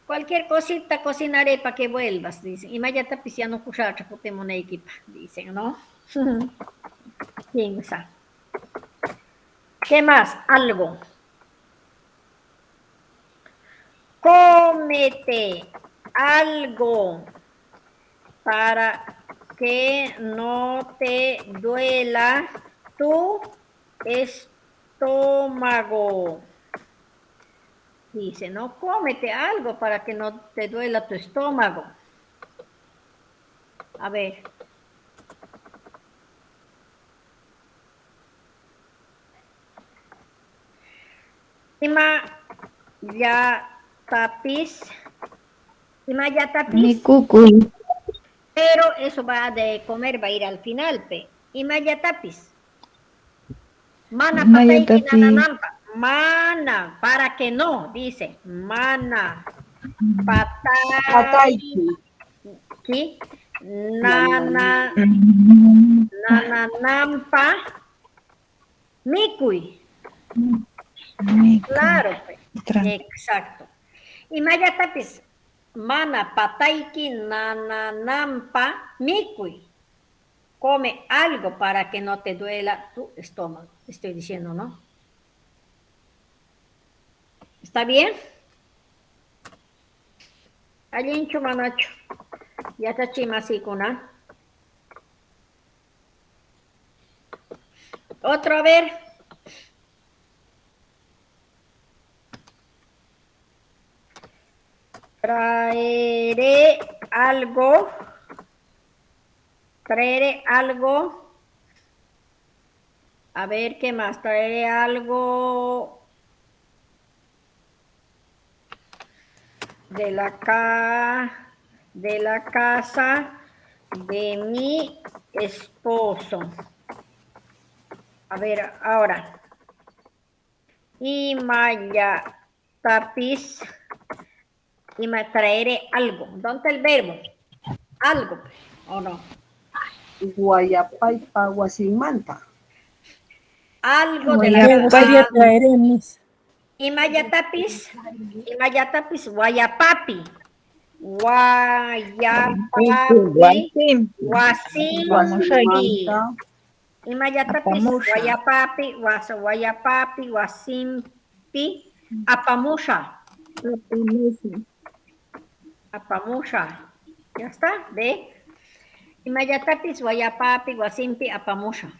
cualquier cosita cocinaré para que vuelvas, dicen. Imayatapis ya no kusha cha kutimuna ikipa, dicen, ¿no? Piensa. ¿Qué más? Algo. Cómete algo para que no te duela tu estómago. Dice, no, cómete algo para que no te duela tu estómago. A ver. Imayatapis. Mi cucuy. Pero eso va de comer, va a ir al final, pe. Imayatapis. Mana pataiki nananampa. Mana, para que no, dice. Mana. Pataiki. ¿Sí? Nananampa. Mikui. Claro, pe. Exacto. Imayatapis. Mana pataiki nananampa mikui. Come algo para que no te duela tu estómago. Estoy diciendo, ¿no? ¿Está bien? Allí manacho. Ya está chimasikuna. Otro, a ver. Traeré algo. Traeré algo. A ver, ¿qué más? Traeré algo de la casa de mi esposo. A ver, ahora. Imayatapis. Y me traeré algo. ¿Dónde está el verbo? Algo, ¿o no? Guayapaipa Guasimanta. Algo de la Vaya traeremos. Imayatapis wayapapi. Wayapapi wasimpi. Imayatapis Apamusha. wayapapi wasimpi apamusha. Apamusha. ¿Ya está? ¿Ve? Imayatapis wayapapi wasimpi apamusha.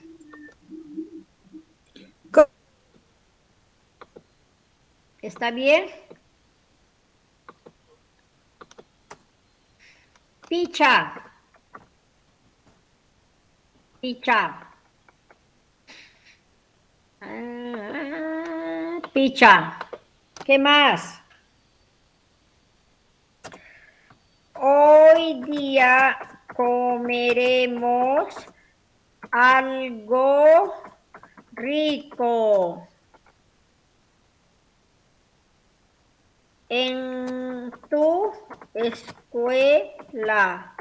¿Está bien? Picha. Picha. ¿Qué más? Hoy día comeremos algo rico. En tu escuela.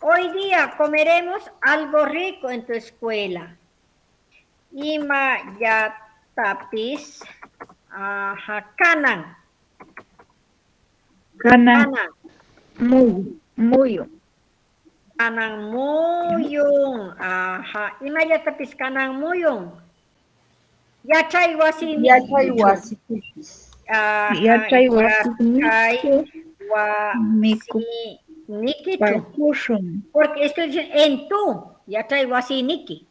Hoy día comeremos algo rico en tu escuela. Imayatapis kanan. Kanan muyo. Kanang muyung. Imayatapis kanang muyung. Yachay wasin. Yachay wasipipis. Yachay Nikichu. Parkushun. Porque estoy diciendo en tu. Yachay wasiniki.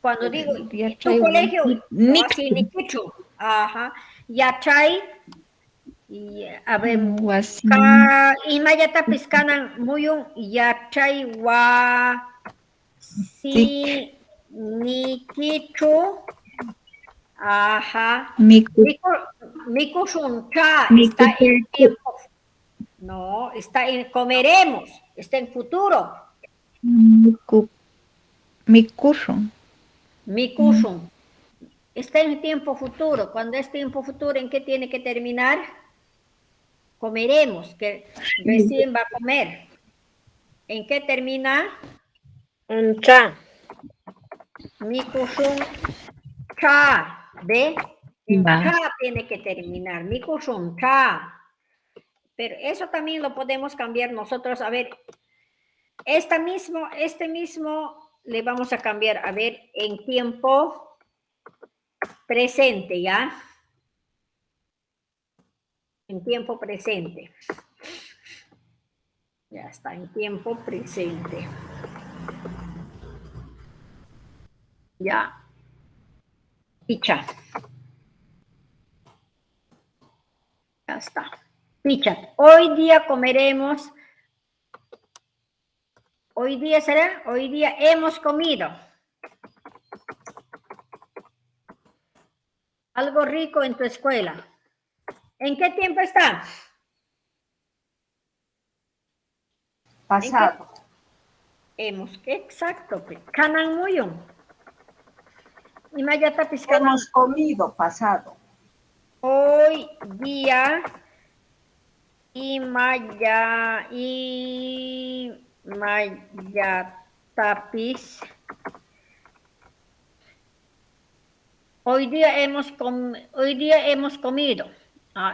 Cuando digo tu colegio, wasinikichu. Yachay. A ver, imayatapis kanang muyung yachay wasinikichu. Mikushun cha está en tiempo. No, está en comeremos, está en futuro. Mikushun. Está en tiempo futuro. Cuando es tiempo futuro, ¿en qué tiene que terminar? Comeremos, que recién va a comer. ¿En qué termina? Un cha. Mikushun cha. ¿Ve? En Va. cha tiene que terminar. Mikushun cha. Pero eso también lo podemos cambiar nosotros. A ver, este mismo le vamos a cambiar. A ver, en tiempo presente, ¿ya? En tiempo presente. Ya está, en tiempo presente. Ya. Picha. Ya está. Picha. Hoy día comeremos. Hoy día será. Hoy día hemos comido. Algo rico en tu escuela. ¿En qué tiempo está? Pasado. Exacto. Kanan muyung. Imayatapis kanan. Hemos comido, pasado. Hoy día imayatapis. Hoy día hemos comido.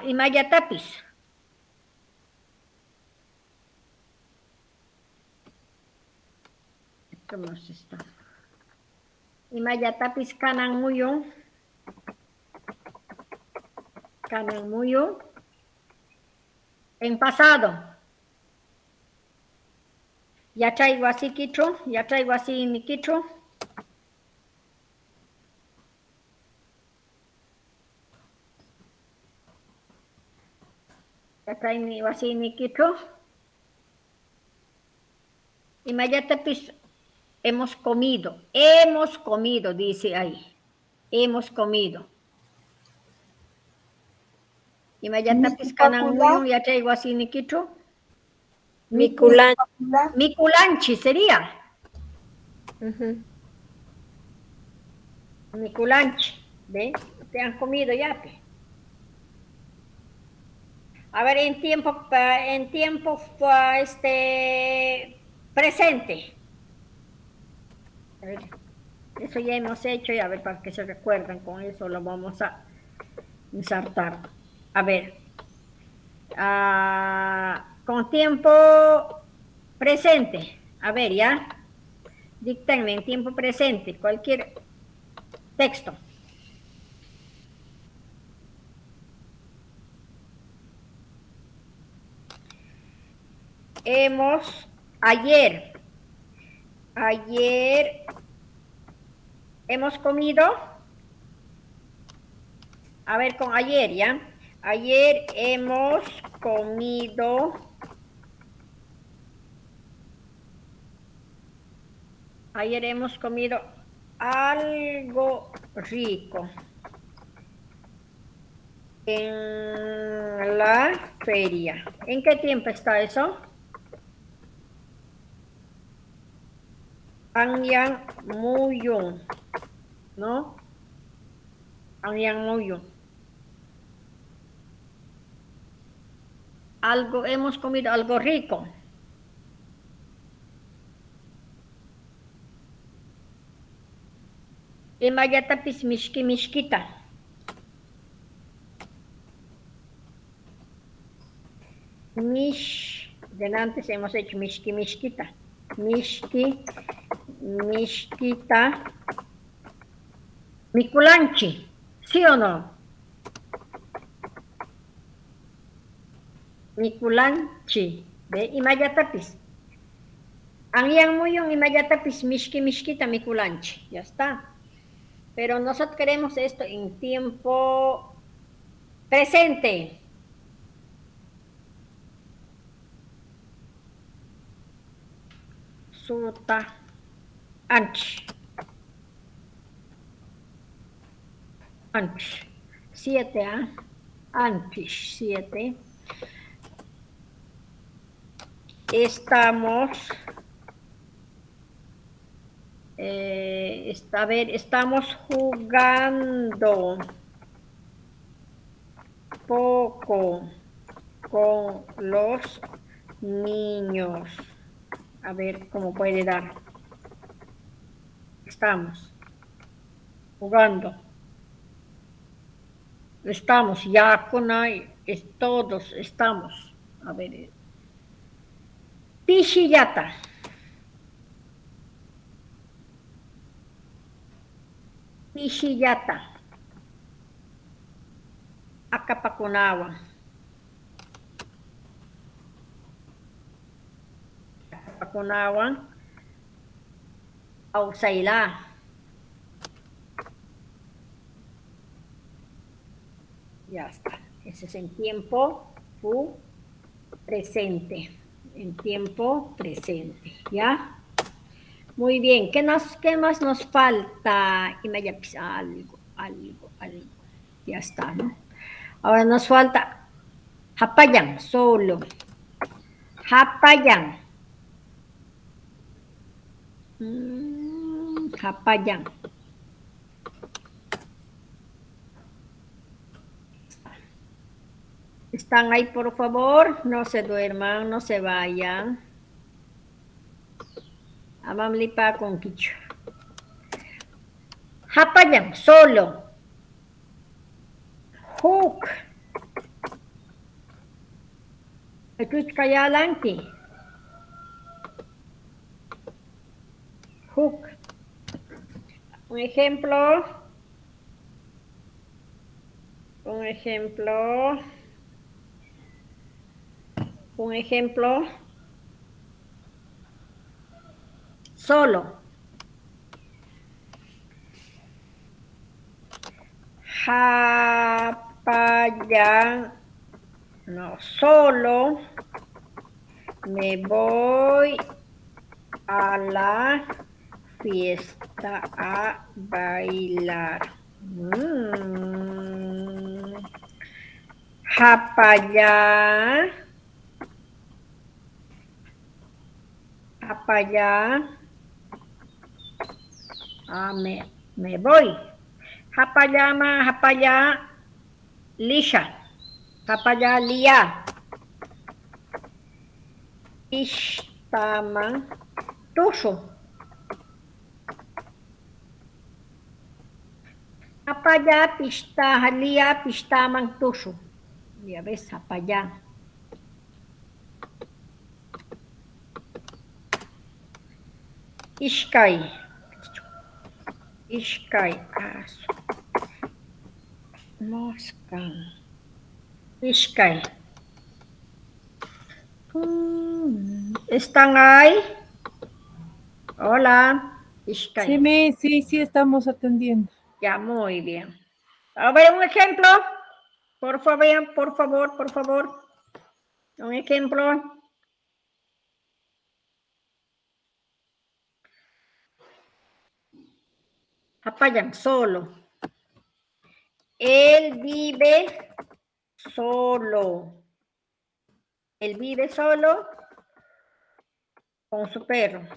Imayatapis. ¿Cómo es esto? Imayatapis kanan muyung. Kanan muyung. En pasado. Yachay wasikichu. Yachay wasinikichu. Yachay wasinikichu. Imayatapis hemos comido. Hemos comido, dice ahí. Hemos comido. Imayatapis kanan muyung yachay wasinikichu. Mikulanchi sería. Mikulanchi. ¿Ve? Te han comido ya. A ver, en tiempo presente. A ver. Eso ya hemos hecho y a ver, para que se recuerden, con eso lo vamos a insertar. A ver, con tiempo presente. A ver, ya. Díctenme en tiempo presente cualquier texto. Ayer hemos comido. A ver, con ayer, ¿ya? Ayer hemos comido. Ayer hemos comido algo rico en la feria. ¿En qué tiempo está eso? Anyang Muyung, ¿no? Anyang Muyung. Hemos comido algo rico. Imayatapis mishki mishkita. Delante hemos hecho mishki mishkita. Mishkita. Mikulanchi, ¿sí o no? Mikulanchi, ¿ve? Imayatapis. Anyang Muyung imayatapis mishki mishkita mikulanchi. Ya está. Pero nosotros queremos esto en tiempo presente. Suta anch. Anch. 7, ¿ah? Anch, 7. Estamos jugando poco con los niños. A ver cómo puede dar. Estamos jugando. Estamos ya con ahí. Todos estamos. A ver. Pishiyata. Pishiyata. Akapakunawa. Akapakunawa. Ausaila. Ya está. Ese es en tiempo presente. En tiempo presente. ¿Ya? Muy bien. ¿Qué más nos falta? Algo. Ya está, ¿no? Ahora nos falta Hapayang, solo. Hapayang. Hapayang. ¿Están ahí, por favor? No se duerman, no se vayan. Amamlipa con Kicho. Hapayang, solo. Hook. Itu'y kaya lang ki. Hook. Un ejemplo. Solo. Hapayang. No, solo me voy a la fiesta a bailar. Hapayang. Me voy. Hapaya Lisha. Hapaya Lia. Ishtama Tusho. hapaya pista halia pistaman tushu. Ya ves, hapaya. Ishkai. Ishkai. Mosca. Ishkai. ¿Están ahí? Hola. Ishkai. Sí, estamos atendiendo. Ya, muy bien. A ver, un ejemplo. Por favor. Un ejemplo. Apayan, solo. Él vive solo. Él vive solo con su perro.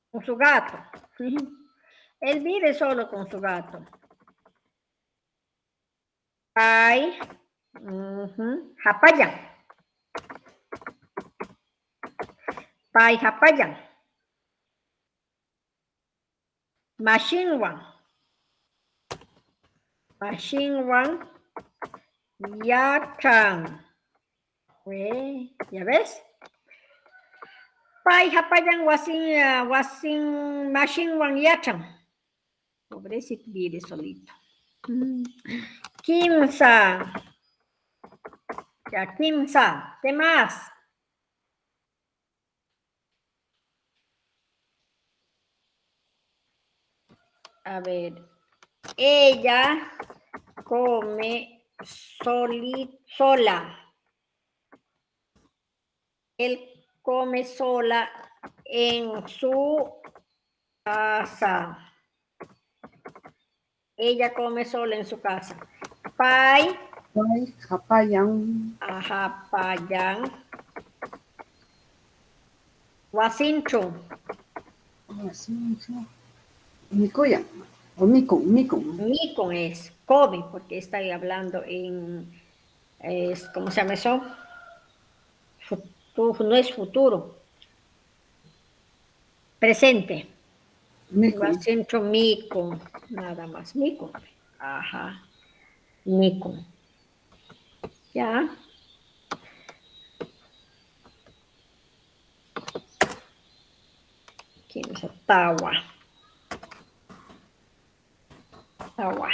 Con su gato. Él vive solo con su gato. Pai. Hapayan. Pai hapayan. Mashinwan. Mashinwan. Yachan. ¿Ya ves? Pai hapayan wasin mashinwan yachan. Pobrecito vive solito. Kimsa. Ya, Kimsa. ¿Qué más? A ver. Ella come sola. Él come sola en su casa. Ella come sola en su casa. Pai. Pai, hapayan. Hapayan. Wasinchu. Mikuyan. O mikun. Mikun es come, porque está hablando en, ¿cómo se llama eso? No es futuro. Presente. Mikun. Wasinchu mikun. Nada más, mikun. Ajá. Mikun. Ya. ¿Quién es Tawa? Tawa.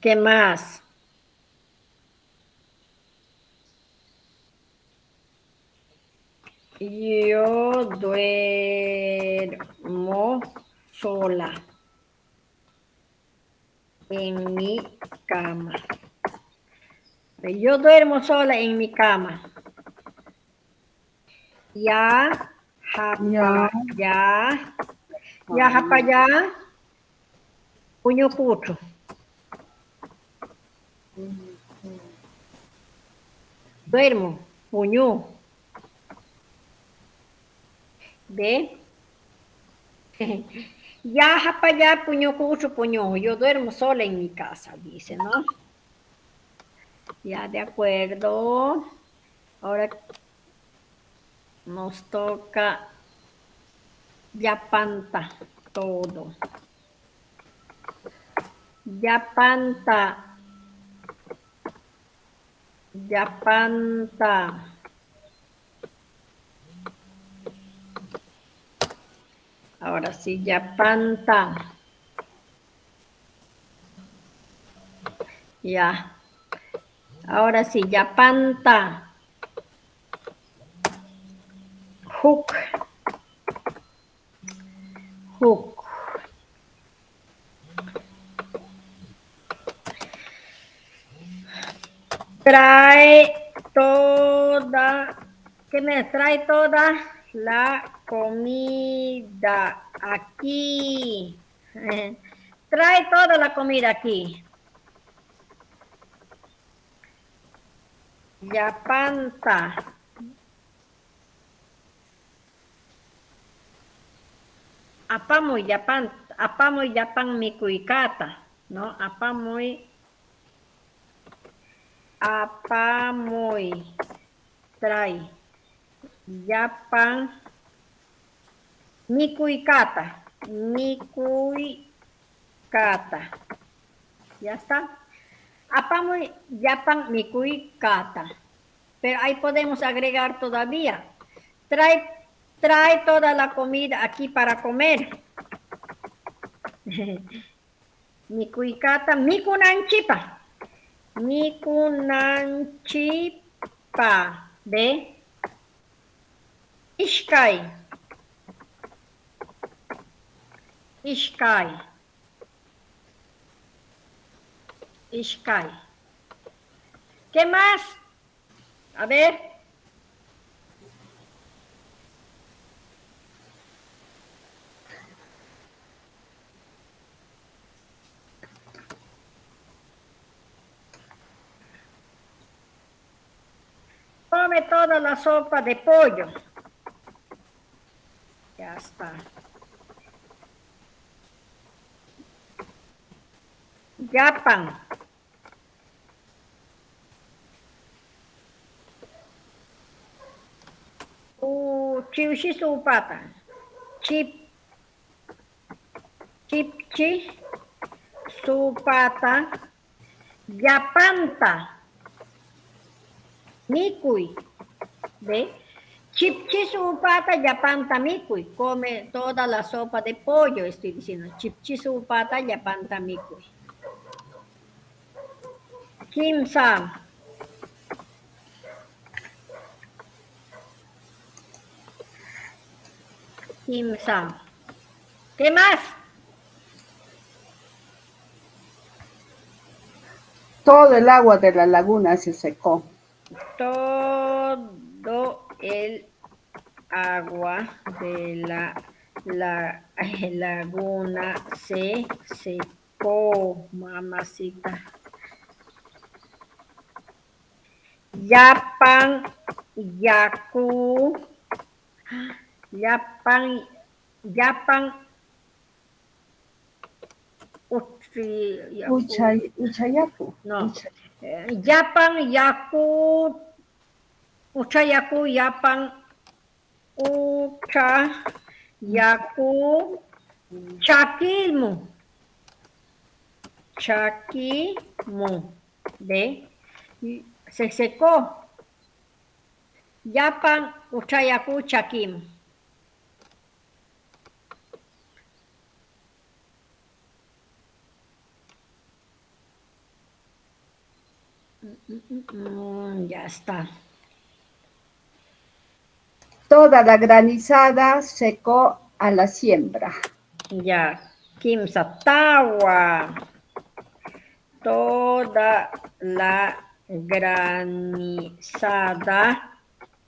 ¿Qué más? Yo duermo sola en mi cama. Yo duermo sola en mi cama. Ya, hapaya, puño pucho. Duermo, puño. ¿Ve? Ya, hapaya, puño pucho, puño. Yo duermo sola en mi casa, dice, ¿no? Ya, de acuerdo. Ahora nos toca yapanta todo. Yapanta. Ahora sí, yapanta. Ya. Ahora sí, yapanta. Hook. Trae toda, ¿qué me trae toda la comida aquí? Trae toda la comida aquí. Yapanta. Apamoy yapan mikuykata, ¿no? Apamoy trae yapan Mikuikata. Mikuikata. Ya está. Apamu yapan mikuikata. Pero ahí podemos agregar todavía. Trae toda la comida aquí para comer. Mikuikata, mikunanchipa. Mikunanchipa. ¿Ve? Ishkai. Ishkai. Ishkai. ¿Qué más? A ver. Come toda la sopa de pollo. Ya está. Japan. Chiushi supata. Chipchi supata. Yapanta. Mikui. ¿Ve? Chipchi supata yapanta mikui. Come toda la sopa de pollo, estoy diciendo. Chipchi supata yapanta mikui. Kim-san. Kim-san. ¿Qué más? Todo el agua de la laguna se secó. Todo el agua de la laguna se secó, mamacita. Yapan, yaku, yapan, Uchayaku. no, yapan, yaku, uchayaku, yapan, yaku, chaquilmu, ¿ve? Se secó. Yapan, uchayaku, chaquilmu. Ya está. Toda la granizada secó a la siembra. Ya. Kimsatawa. Toda la granizada.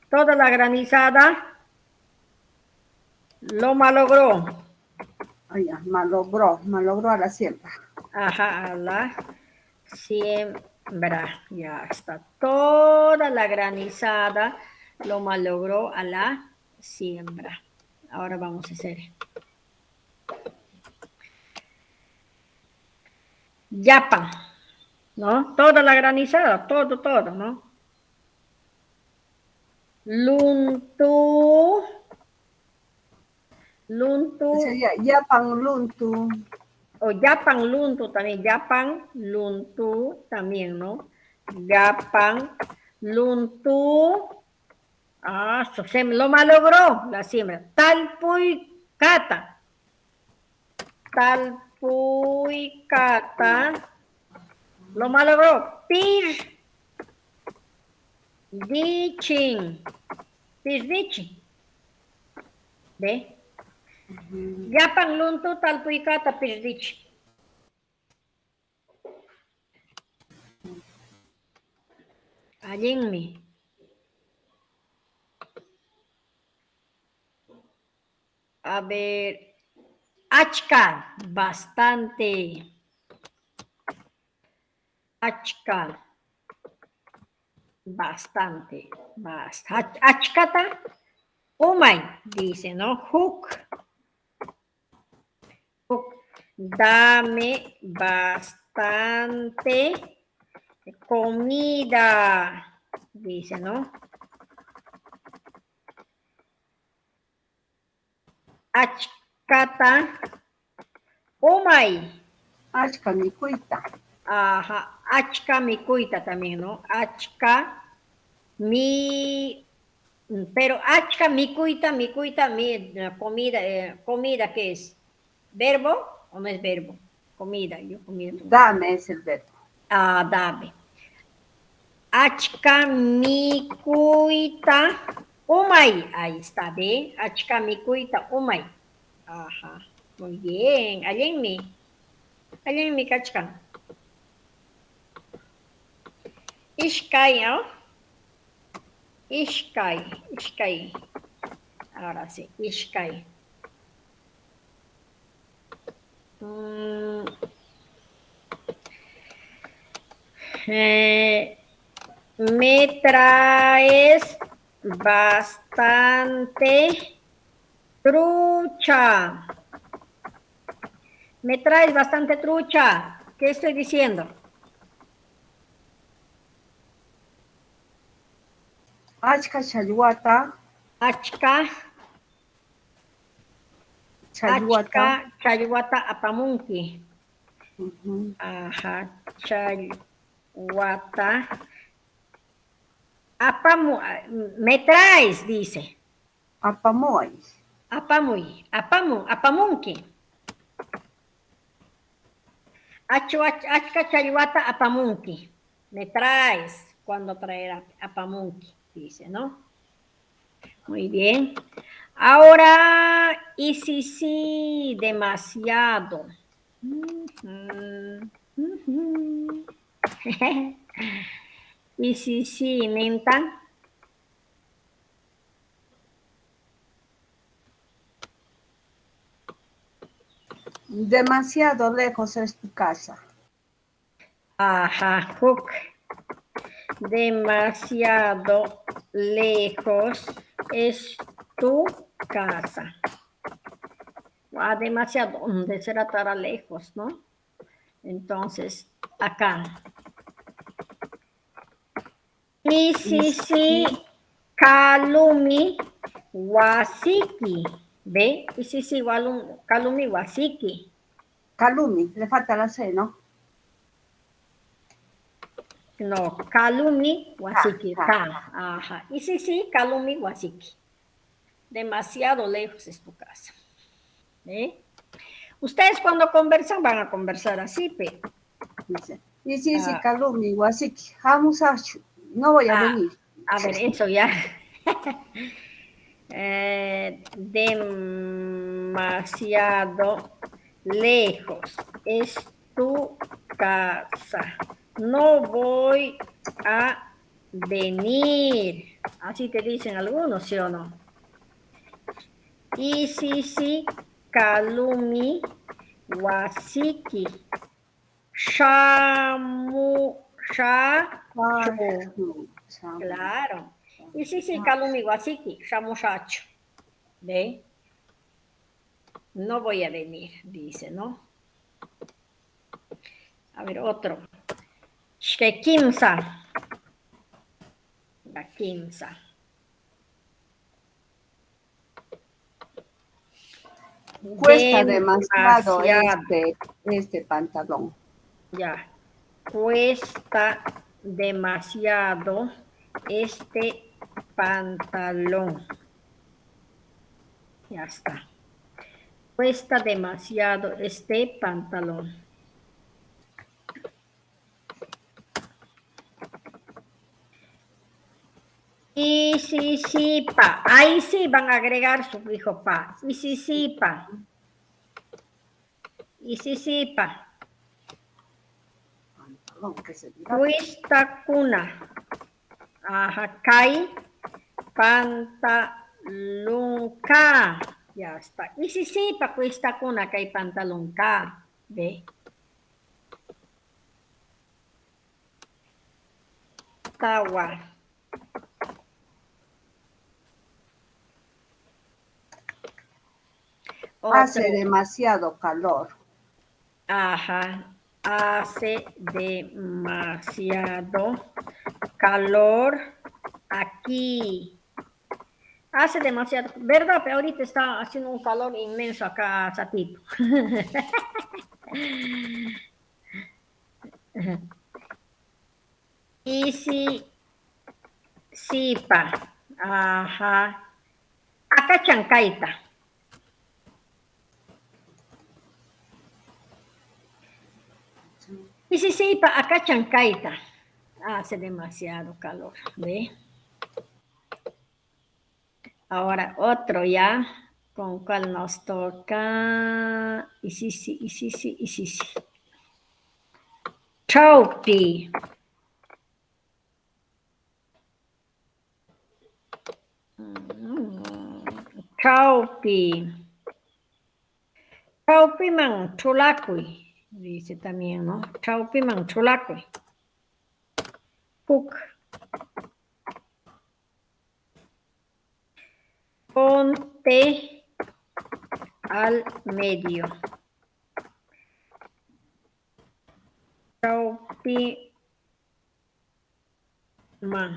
Toda la granizada lo malogró. Ay, ya, malogró a la siembra. Ajá, a la siembra. Ya está. Toda la granizada lo malogró a la siembra. Ahora vamos a hacer. Yapa, ¿no? Toda la granizada, todo, ¿no? Luntu. Sería Yapan Luntu. O Yapan Luntu también. Yapan Luntu también, ¿no? Yapan Luntu. Ah, se lo malogró la siembra. Talpuicata. Talpuicata. Lo malogró. Pirdichin. Pirdichin. ¿Ve? Yapan luntu talpuicata pirdichin. Allinmi. A ver. Achka, bastante. Achka, bastante. Achkata, umay, dice, ¿no? Hook. Dame bastante comida, dice, ¿no? achkata, umay. Achka mikuyta. Ajá, achka mikuita también, ¿no? Achka pero achka mikuita, comida, comida, ¿qué es? ¿Verbo o no es verbo? Comida, yo comida. Dame es el verbo. Ah, dame. Achka mikuita, umay. Ahí está, ¿ve? Achka mikuita, umay. Ajá, muy bien. Allá en mi kachkan. Ishkai, ¿no? Ishkai. Ahora sí, Ishkai. Me traes bastante trucha. Me traes bastante trucha. ¿Qué estoy diciendo? Achka challwata. Achka challwata apamunki. Ajá, challwata. Me traes, dice. Apamoy. Apamunki. Achka challwata apamunki. Me traes. Cuando traerá apamunki, dice, ¿no? Muy bien. Ahora, y si sí, demasiado. Y si sí, mentan. Demasiado lejos es tu casa. Ajá, Hook. Demasiado lejos es tu casa. Demasiado, ¿dónde será estará lejos, no? Entonces, acá. Y si kalumi wasiki. ¿Ve? Y si kalumi wasiki. Kalumi, le falta la C, ¿no? No, kalumi wasiki. Ajá. Y si kalumi wasiki. Demasiado lejos es tu casa. ¿Ve? Ustedes cuando conversan van a conversar así, pero. Dice. Y si kalumi wasiki. Hamusachu. No voy a venir. A ver, eso ya. Demasiado lejos es tu casa. No voy a venir. Así te dicen algunos, ¿sí o no? Y si kalumi wasiki. Claro. Y si kalumi wasiki. Shamushacho. ¿Ve? No voy a venir, dice, ¿no? A ver, otro. Shkekimsa. La kimsa. Cuesta demasiado este pantalón. Ya. Cuesta demasiado este pantalón. Ya está. Cuesta demasiado este pantalón. Y si pa. Ahí sí van a agregar su hijo pa. Y si pa. Y si pa. Cuesta cuna. Ajá. Kai pantalonca. Ya está. Y si pa cuesta cuna kai pantalonca. Ve. Tawa. Hace demasiado calor. Ajá. Hace demasiado calor aquí. Hace demasiado, ¿verdad? Pero ahorita está haciendo un calor inmenso acá, Satito. Isi sipa. Ajá. Acá chancaita. Isi sipa, acá chancaita. Hace demasiado calor, ¿ve? Ahora otro ya, con cuál nos toca. Y sí. Chaupi. Chaupi. Chaupi man chulacui. Dice también, ¿no? Chaupi man chulacui. Puk. Ponte al medio. Chaupi man.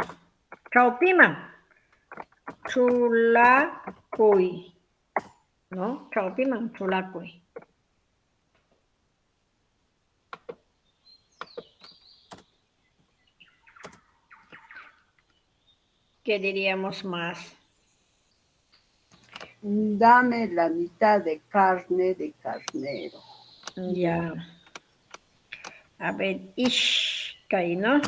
Chaupi man. Chulacuy. ¿No? Chaupi man chulacuy. ¿Qué diríamos más? Dame la mitad de carne de carnero. Ya. A ver, ishkai, ¿no?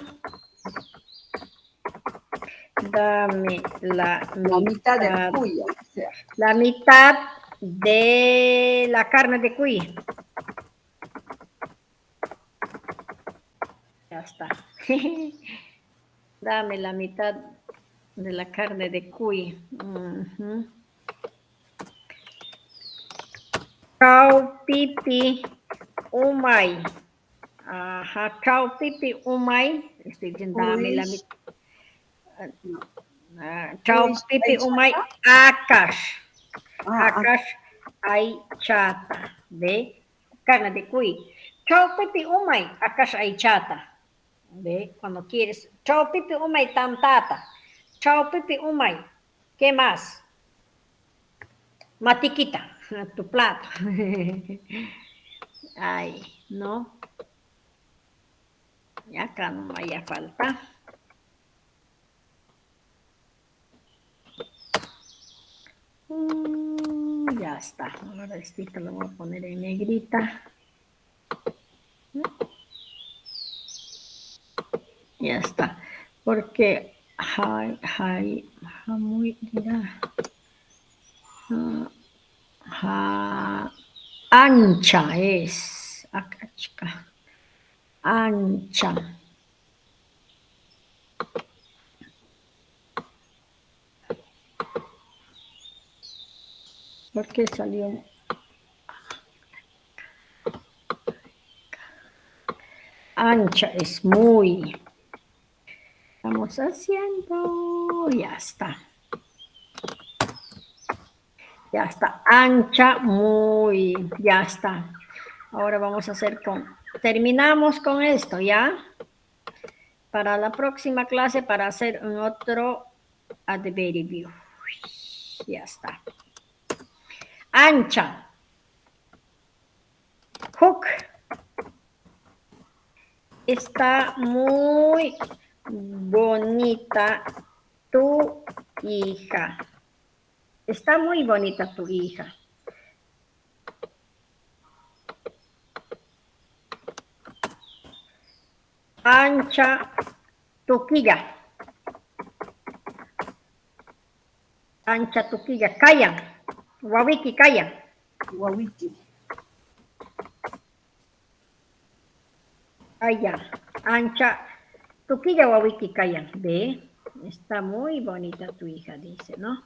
Dame La mitad de cuya. O sea, la mitad de la carne de cuy. Ya está. Dame la mitad de la carne de cuy. Chau pipi umay. Ajá, chau pipi umay. Estoy diciendo, dame la mitad. Chau pipi umay akash. Akash ay chata. ¿Ve? Carne de cuy. Chau pipi umay akash ay chata. ¿Ve? Cuando quieres. Chau pipi umay tantata. Chau pipi umay. ¿Qué más? Matiquita. Tu plato. Ay, no. Y acá no vaya falta. Ya está. Ahora este lo voy a poner en negrita. Ya está. Porque muy mira. Ancha es. Acá, chica. Ancha. ¿Por qué salió? Ancha es muy. Estamos haciendo. Ya está. Ya está. Ancha, muy. Ya está. Ahora vamos a hacer con. Terminamos con esto, ¿ya? Para la próxima clase, para hacer un otro adverbio. Ya está. Ancha. Hook. Está muy bonita tu hija. Está muy bonita tu hija. Ancha tuquilla. Ancha tuquilla. Callan. Wawiki, callan. guawiki. Callan. Ancha tuquilla, wawiki, callan. Ve. Está muy bonita tu hija, dice, ¿no?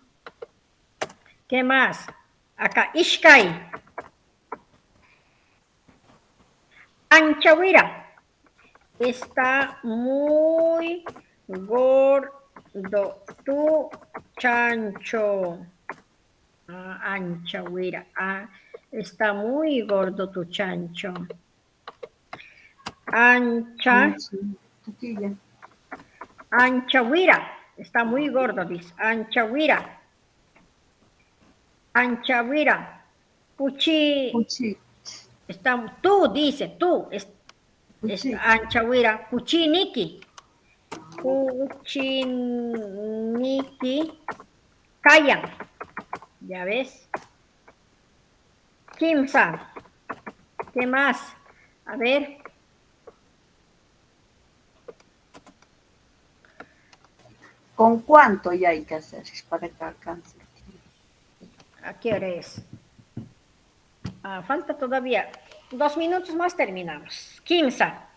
¿Qué más? Acá, ishkai. Anchawira. Está muy gordo tu chancho. Anchawira. Está muy gordo tu chancho. Tuquilla. Anchawira. Está muy gordo, dice. Anchawira. Anchawira. Puchi. Puchi. Está, tú, dice, tú. Puchi. Anchawira. Puchiniki. Puchiniki. Kayan. Ya ves. Kimsa. ¿Qué más? A ver. ¿Con cuánto ya hay que hacer para que alcance? ¿A qué hora es? Falta todavía 2 minutos más, terminamos. Kimsa.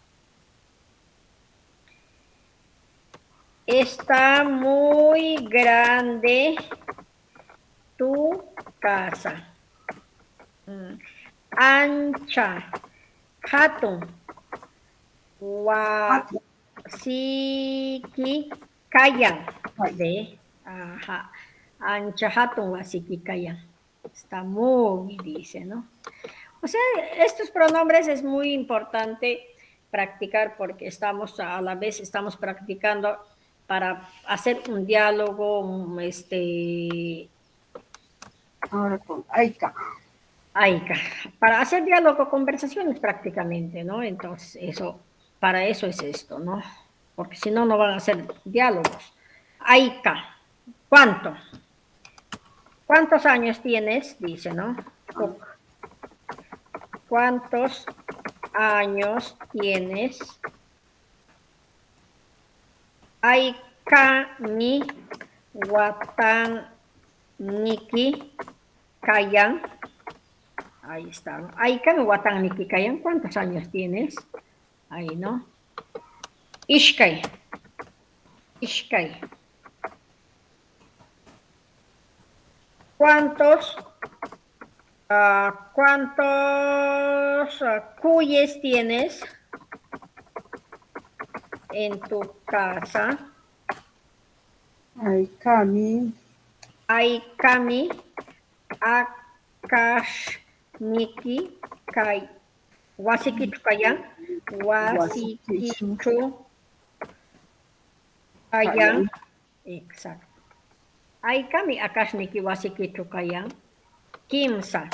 Está muy grande tu casa. Ancha. Hatun. Wasiki kayan. De. Ajá. Ancha hatun wasiki kayan. Está muy, dice, ¿no? O sea, estos pronombres es muy importante practicar porque estamos a la vez estamos practicando para hacer un diálogo, Ahora con Aika. para hacer diálogo, conversaciones prácticamente, ¿no? Entonces, para eso es esto, ¿no? Porque si no, no van a ser diálogos. Aika, ¿cuánto? ¿Cuántos años tienes? Dice, ¿no? ¿Cuántos años tienes? Aika ni watan niki kayan. Ahí está. Aika ni watan niki kayan. ¿Cuántos años tienes? Ahí, ¿no? Ishkai. Ishkai. ¿Cuántos cuyes tienes en tu casa? Aikami. Aikami, akashniki, kai. Wasikichu kayan. Wasikichu kayan. Exacto. Aikami, akashniki, wasikichu kayan. Kimsa.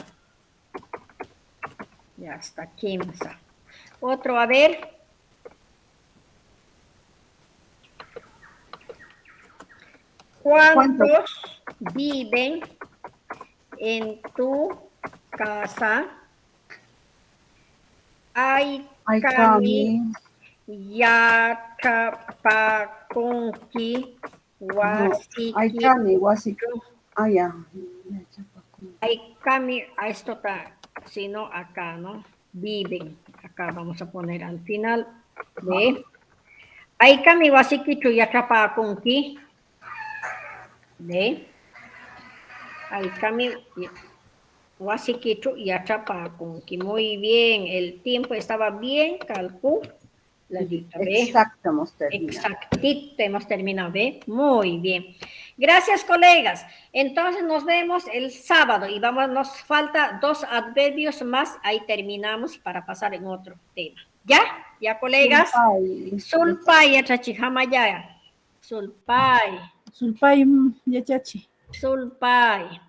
Ya está, Kimsa. Otro, a ver. ¿Cuántos viven en tu casa? Aikami, Yakapakunki, Wasiki. Aikami, Wasiki. Ah, ya. Aikami, a esto está, sino acá, ¿no? Viven. Acá vamos a poner al final de Aikami, Wasiki, Yakapakunki. De Aikami, Wasikichu y Achapakunki. Muy bien, el tiempo estaba bien calculadito. Exacto, hemos terminado. Exactito, hemos terminado, ¿ve? Muy bien. Gracias, colegas. Entonces nos vemos el sábado y nos falta 2 adverbios más. Ahí terminamos para pasar en otro tema. ¿Ya? ¿Ya, colegas? Sulpay, Achachihamaya. Sulpay. Sulpay yachachi. Sulpay.